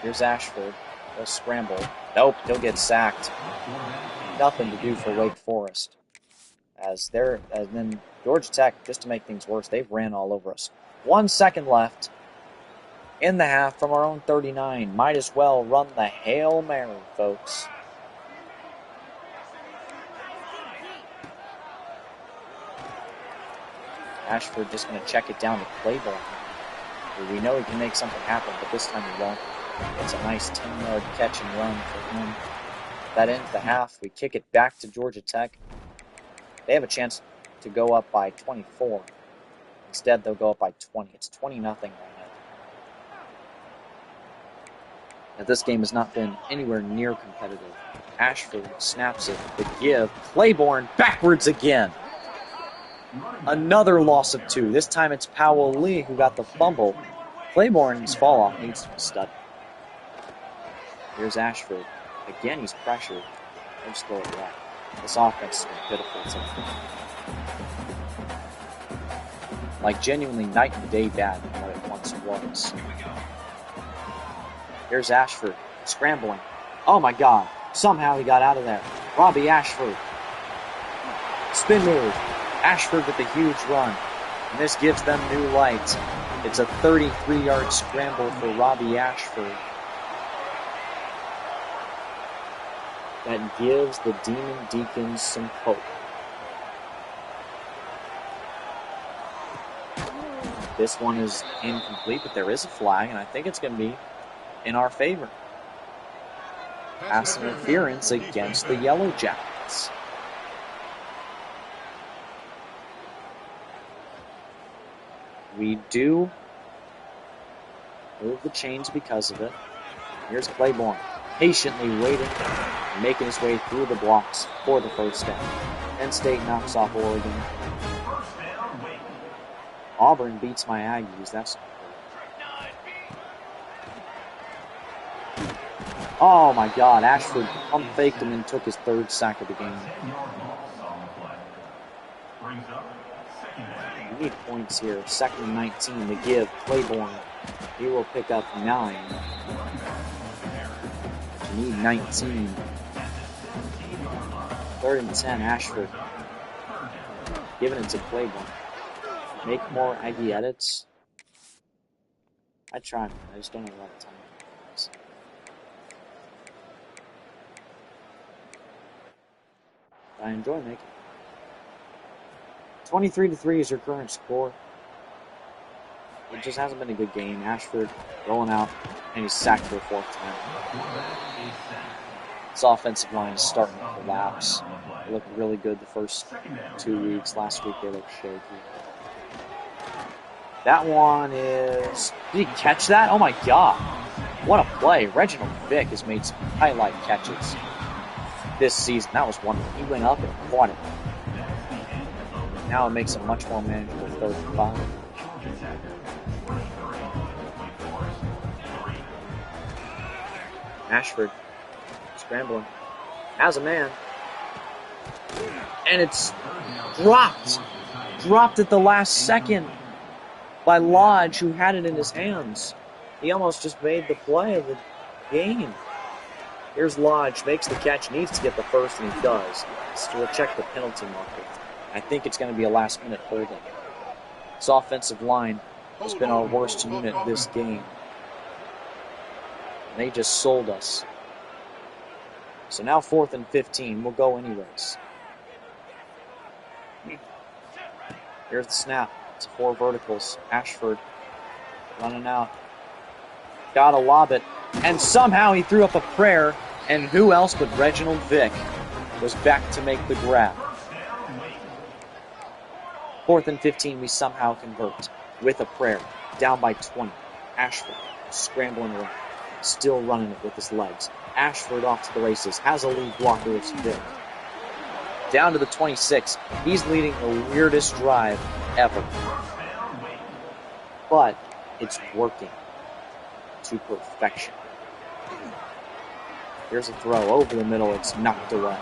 Here's Ashford. He'll scramble. Nope, he'll get sacked. Nothing to do for Wake Forest. And then Georgia Tech, just to make things worse, they've ran all over us. 1 second left in the half from our own 39. Might as well run the Hail Mary, folks. Ashford just going to check it down to Claiborne. We know he can make something happen, but this time he won't. It's a nice 10-yard catch and run for him. That ends the half. We kick it back to Georgia Tech. They have a chance to go up by 24. Instead, they'll go up by 20. It's 20-0 right now. Now, this game has not been anywhere near competitive. Ashford snaps it. The give. Claiborne backwards again. Another loss of 2. This time it's Powell-Lee who got the fumble. Claiborne's fall off needs to be studied. Here's Ashford. Again, he's pressured. They'll just throw it away. This offense has been pitiful so far. Like genuinely night and day bad than what it once was. Here's Ashford scrambling. Oh my God. Somehow he got out of there. Robbie Ashford. Spin move. Ashford with a huge run. And this gives them new light. It's a 33-yard scramble for Robbie Ashford. That gives the Demon Deacons some hope. This one is incomplete, but there is a flag, and I think it's going to be in our favor. Pass interference against the Yellow Jackets. We do move the chains because of it. Here's Claiborne, patiently waiting, making his way through the blocks for the first down. Penn State knocks off Oregon. Auburn beats my Aggies. That's not good. Oh my God, Ashford pump faked him and took his third sack of the game. We need points here. 2nd and 19 to give Claiborne. He will pick up 9. We need 19. 3rd and 10, Ashford. Giving it to Claiborne. Make more Aggie edits. I try, man. I just don't have a lot of time. I enjoy making it. 23-3 is your current score. It just hasn't been a good game. Ashford rolling out, and he's sacked for a 4th time. This offensive line is starting to collapse. They looked really good the first 2 weeks. Last week they looked shaky. That one is... Did he catch that? Oh my God. What a play. Reginald Vick has made some highlight catches this season. That was wonderful. He went up and caught it. Now it makes a much more manageable 3rd and 5. Ashford scrambling. Has a man. And it's dropped. Dropped at the last second by Lodge, who had it in his hands. He almost just made the play of the game. Here's Lodge, makes the catch, needs to get the first, and he does. So we'll check the penalty marker. I think it's going to be a last-minute holding. This offensive line has been our worst unit this game. And they just sold us. So now 4th and 15. We'll go anyways. Here's the snap. It's 4 verticals. Ashford running out. Gotta lob it. And somehow he threw up a prayer. And who else but Reginald Vick was back to make the grab. 4th and 15, we somehow convert with a prayer. Down by 20. Ashford scrambling around. Still running it with his legs. Ashford off to the races. Has a lead blocker. It's Vick. Down to the 26. He's leading the weirdest drive ever. But it's working to perfection. Here's a throw over the middle. It's knocked away.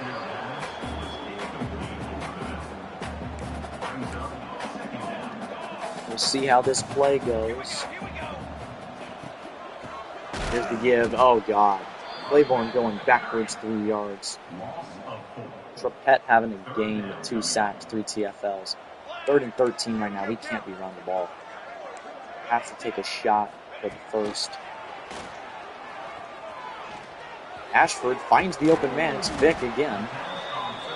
We'll see how this play goes. Here's the give. Oh, God. Claiborne going backwards 3 yards. Trappett having a game with 2 sacks, 3 TFLs. 3rd and 13 right now. We can't be running the ball. Have to take a shot for the first. Ashford finds the open man. It's Vick again.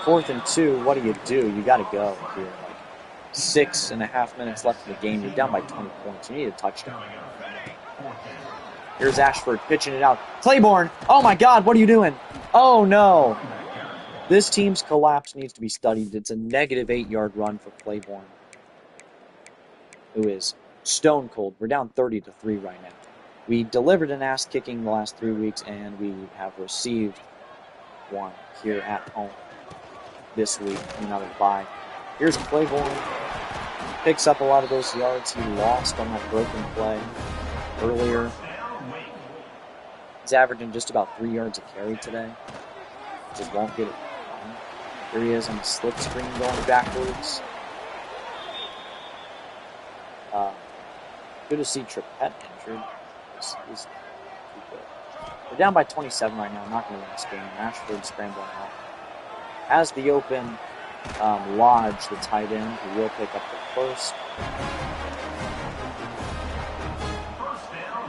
4th and 2. What do? You got to go here. 6.5 minutes left in the game. You're down by 20 points. You need a touchdown. Here's Ashford pitching it out. Claiborne! Oh my God, what are you doing? Oh no! This team's collapse needs to be studied. It's a negative 8-yard run for Claiborne, who is stone cold. We're down 30-3 right now. We delivered an ass kicking the last 3 weeks, and we have received one here at home this week. Another bye. Here's Claiborne. Picks up a lot of those yards he lost on that broken play. earlier. He's averaging just about 3 yards a carry today. Just won't get it done. Here he is on the slip screen going backwards. Good to see Trippett injured. He's good. We're down by 27 right now. Not going to win this game. Ashford scrambling out. Has the open Lodge, the tight end, who will pick up the first.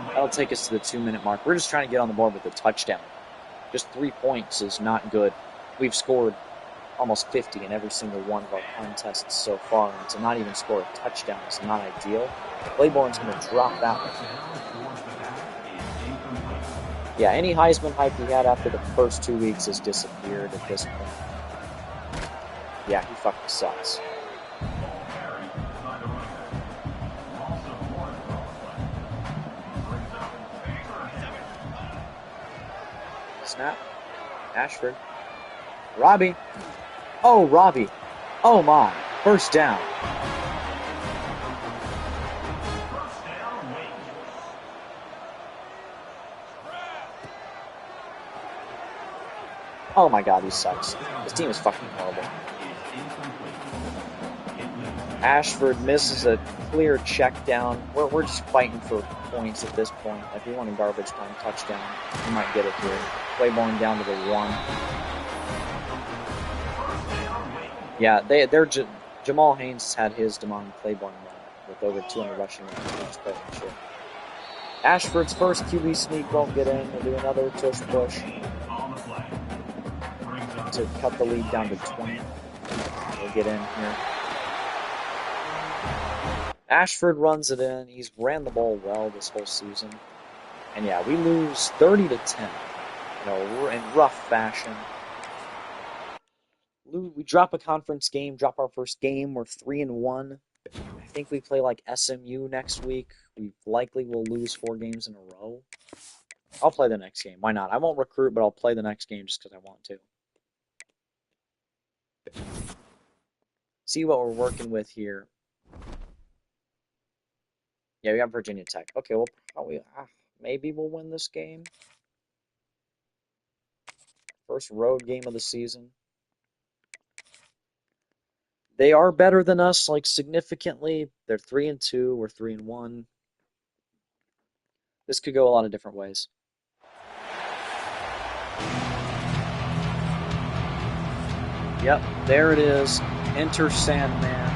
That'll take us to the 2-minute mark. We're just trying to get on the board with a touchdown. Just 3 points is not good. We've scored almost 50 in every single one of our contests so far, and to not even score a touchdown is not ideal. Claiborne's going to drop that one. Yeah, any Heisman hype he had after the first 2 weeks has disappeared at this point. Yeah, he fucking sucks. Snap. Ashford. Robbie. Oh, Robbie. Oh, my. First down. Oh, my God, he sucks. This team is fucking horrible. Ashford misses a clear check down. We're just fighting for points at this point. Like, we want a garbage time touchdown. We might get it here. Claiborne down to the 1. Yeah, Jamal Haynes had his Damon Claiborne with over 200 rushing yards. Ashford's first QB sneak won't get in. We'll do another tush push to cut the lead down to 20. We'll get in here. Ashford runs it in. He's ran the ball well this whole season. And yeah, we lose 30-10. We're in rough fashion. We drop a conference game, drop our first game. We're 3-1. I think we play like SMU next week. We likely will lose 4 games in a row. I'll play the next game. Why not? I won't recruit, but I'll play the next game just because I want to. See what we're working with here. Yeah, we got Virginia Tech. Okay, well, probably, maybe we'll win this game. First road game of the season. They are better than us, like, significantly. They're 3-2. We're 3-1. This could go a lot of different ways. Yep, there it is. Enter Sandman.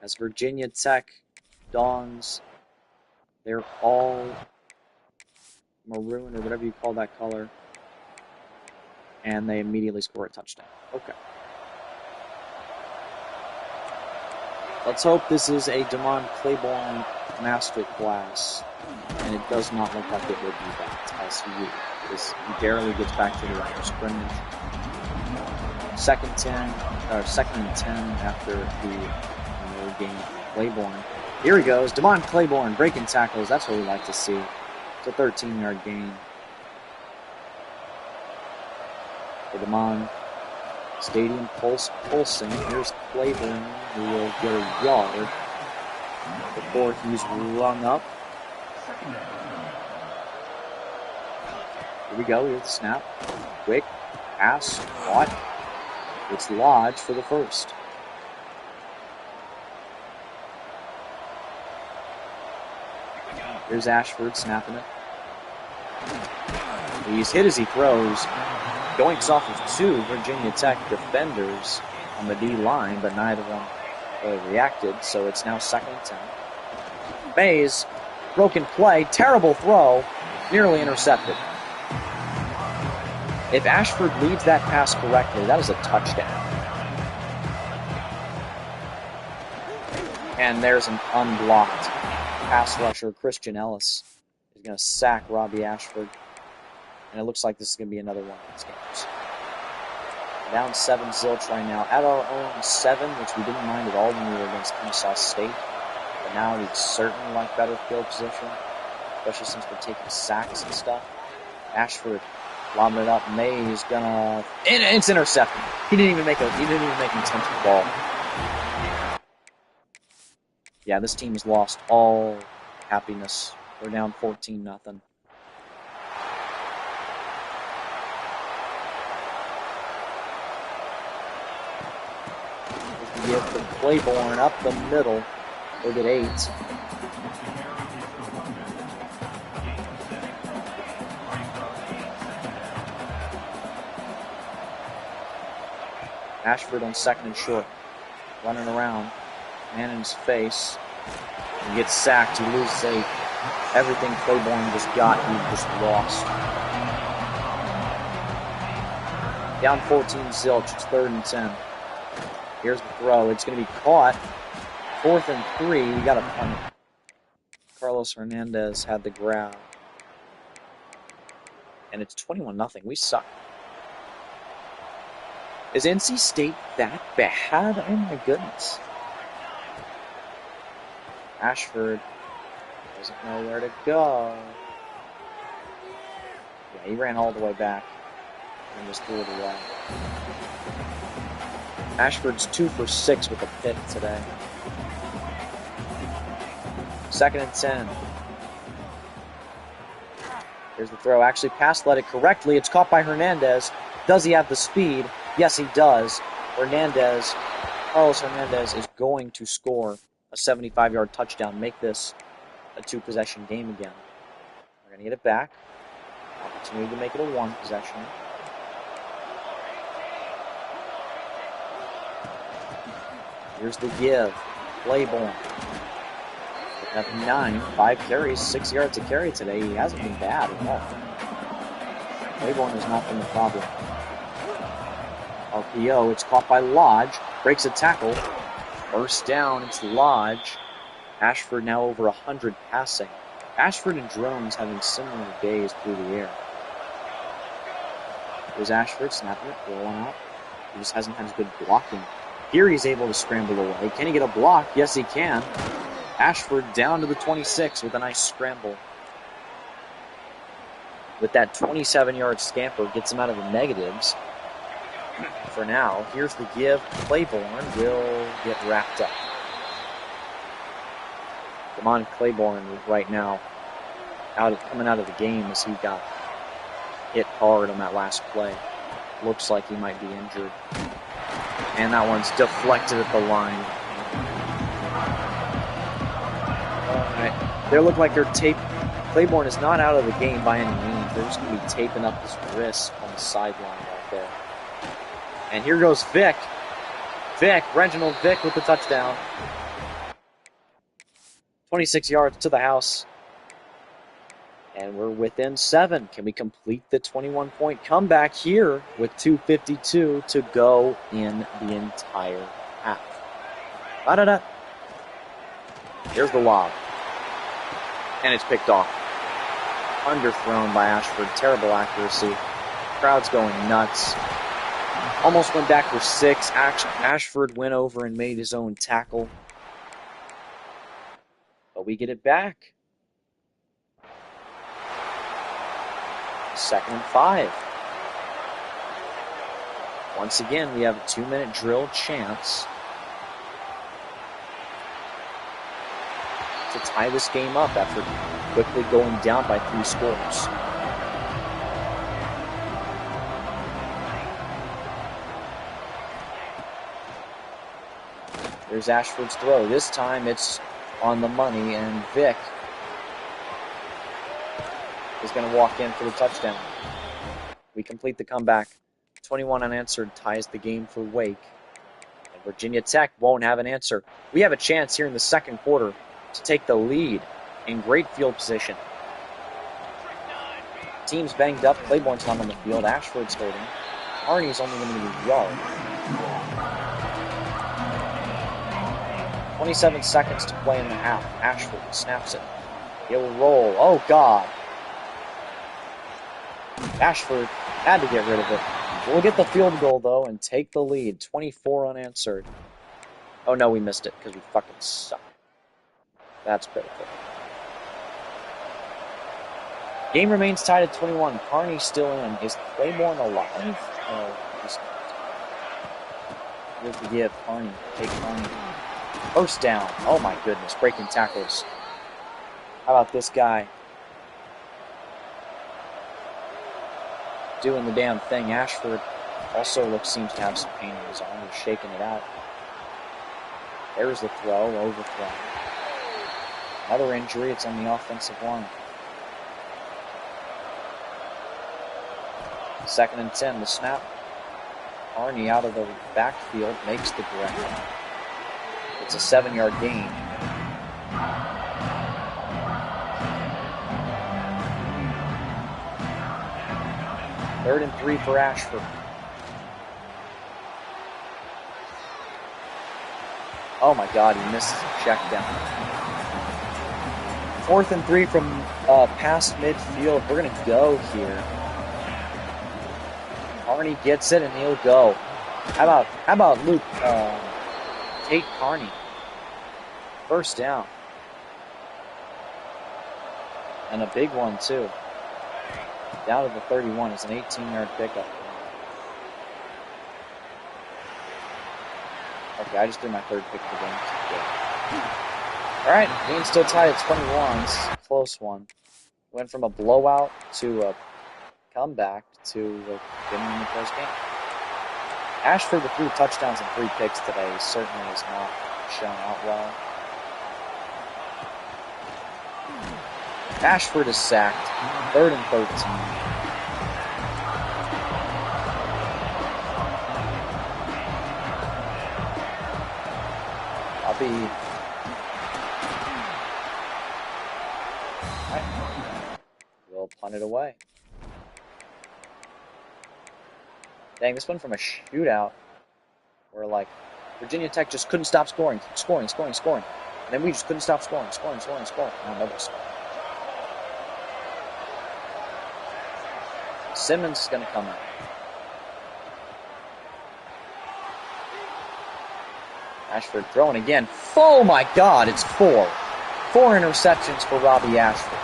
As Virginia Tech dawns, they're all maroon or whatever you call that color. And they immediately score a touchdown. Okay. Let's hope this is a Damon Claiborne masterclass. And it does not look like it would be that as he barely gets back to the line of scrimmage. Second and 10 after the game. Claiborne. Here he goes. Damon Claiborne breaking tackles. That's what we like to see. It's a 13-yard gain. For Damon. Stadium pulsing. Here's Claiborne, who will get a yard before he's rung up. Here we go. Here's the snap. Quick pass. Caught. It's Lodge for the first. Here's Ashford snapping it. He's hit as he throws. Doinks off of 2 Virginia Tech defenders on the D line, but neither of them reacted, so it's now 2nd and 10. Mays, broken play, terrible throw, nearly intercepted. If Ashford leads that pass correctly, that is a touchdown. And there's an unblocked pass rusher. Christian Ellis is going to sack Robbie Ashford. And it looks like this is going to be another one of these games. Down 7 zilch right now. At our own 7, which we didn't mind at all when we were against Kennesaw State. But now we'd certainly like better field position. Especially since we're taking sacks and stuff. Ashford lobbing it up. Mays gonna... It's intercepted. He didn't even make an intentional ball. Yeah, this team has lost all happiness. We're down 14-0. Give to Claiborne up the middle. We'll get 8. Ashford on 2nd and short. Running around. Man in his face. He gets sacked. He loses 8. Everything Claiborne just got, he just lost. Down 14 zilch. It's 3rd and 10. Here's the throw. It's going to be caught. 4th and 3. We got to punt it. Carlos Hernandez had the grab. And it's 21-0. We suck. Is NC State that bad? Oh my goodness. Ashford doesn't know where to go. Yeah, he ran all the way back and just threw it away. Ashford's 2 for 6 with a pick today. 2nd and 10. Here's the throw. Actually, pass led it correctly. It's caught by Hernandez. Does he have the speed? Yes, he does. Carlos Hernandez is going to score a 75-yard touchdown. Make this a 2-possession game again. We're going to get it back. Opportunity to make it a 1-possession. Here's the give. Claiborne. At 9, 5 carries, 6 yards a carry today. He hasn't been bad at all. Claiborne has not been the problem. RPO, it's caught by Lodge. Breaks a tackle. First down, it's Lodge. Ashford now over 100 passing. Ashford and Drones having similar days through the air. Here's Ashford snapping it, rolling out. He just hasn't had as good blocking. Here he's able to scramble away. Can he get a block? Yes, he can. Ashford down to the 26 with a nice scramble. With that 27-yard scamper, gets him out of the negatives. For now, here's the give. Claiborne will get wrapped up. Damon Claiborne right now coming out of the game as he got hit hard on that last play. Looks like he might be injured. And that one's deflected at the line. All right. They look like they're taped. Claiborne is not out of the game by any means. They're just going to be taping up his wrist on the sideline right there. And here goes Vick. Reginald Vick with the touchdown. 26 yards to the house. And we're within 7. Can we complete the 21-point comeback here with 2:52 to go in the entire half? Da-da-da. Here's the lob. And it's picked off. Underthrown by Ashford. Terrible accuracy. Crowd's going nuts. Almost went back for 6. Ashford went over and made his own tackle. But we get it back. 2nd and 5. Once again, we have a 2-minute drill chance to tie this game up after quickly going down by 3 scores. There's Ashford's throw. This time it's on the money, and Vick is going to walk in for the touchdown. We complete the comeback. 21 unanswered ties the game for Wake. And Virginia Tech won't have an answer. We have a chance here in the second quarter to take the lead in great field position. Team's banged up. Claiborne's not on the field. Ashford's holding. Arnie's only going to be a yard. 27 seconds to play in the half. Ashford snaps it. It will roll. Oh, God. Ashford had to get rid of it. We'll get the field goal, though, and take the lead. 24 unanswered. Oh, no, we missed it because we fucking suck. That's pitiful. Game remains tied at 21. Carney's still in. Is Claiborne alive? Oh, he's not. Here's the give. Carney. Take Carney. First down. Oh my goodness, breaking tackles. How about this guy doing the damn thing? Ashford also seems to have some pain in his arm. He's shaking it out. There's the throw, overthrown. Another injury, it's on the offensive line. 2nd and 10, the snap. Carney out of the backfield makes the grab. It's a 7-yard gain. Third and 3 for Ashford. Oh my God, he misses a check down. 4th and 3 from past midfield. We're going to go here. Carney gets it and he'll go. How about Luke? Tate Carney. First down. And a big one too. Down to the 31. It's an 18-yard pickup. Okay, I just did my 3rd pick of the game. Alright, game still tied at 21. It's a close one. Went from a blowout to a comeback to getting in the close game. Ashford with 3 touchdowns and 3 picks today certainly has not shown out well. Ashford is sacked. 3rd and 13. We'll punt it away. Dang, this one from a shootout where, like, Virginia Tech just couldn't stop scoring. And then we just couldn't stop scoring. Oh, nobody scored. Simmons is going to come out. Ashford throwing again. Oh, my God, it's 4. 4 interceptions for Robbie Ashford.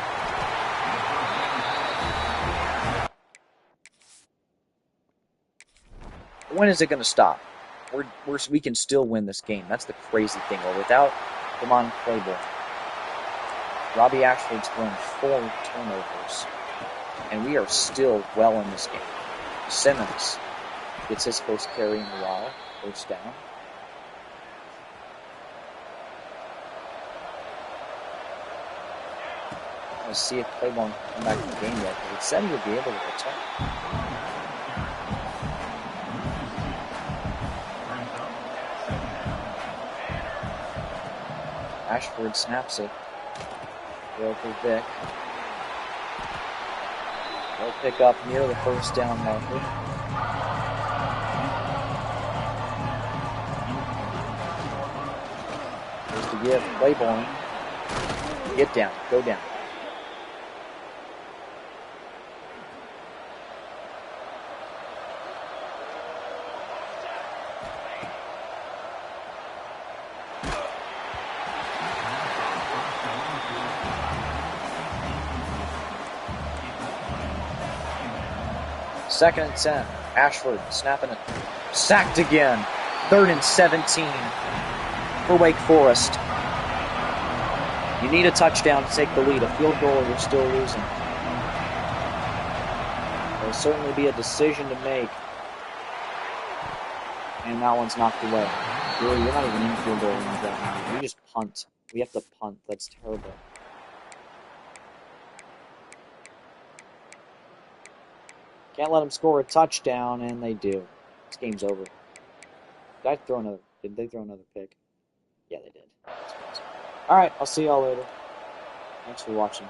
When is it going to stop? We can still win this game. That's the crazy thing. Well, without Damon Claiborne, Robbie Ashford's thrown 4 turnovers, and we are still well in this game. Simmons gets his first carry in a while. First down. I want to see if Claiborne can come back to the game yet, because it said he would be able to return. Ashford snaps it. Throw for Vic. They'll pick up near the first down marker. Here's to give Claiborne. Get down. Go down. Second and 10. Ashford snapping it. Sacked again. 3rd and 17 for Wake Forest. You need a touchdown to take the lead. A field goal or you're still losing. There'll certainly be a decision to make. And that one's knocked away. Really, you're not even in field goal range right now. We just punt. We have to punt. That's terrible. Can't let them score a touchdown, and they do. This game's over. Did they throw another pick? Yeah, they did. All right, I'll see y'all later. Thanks for watching.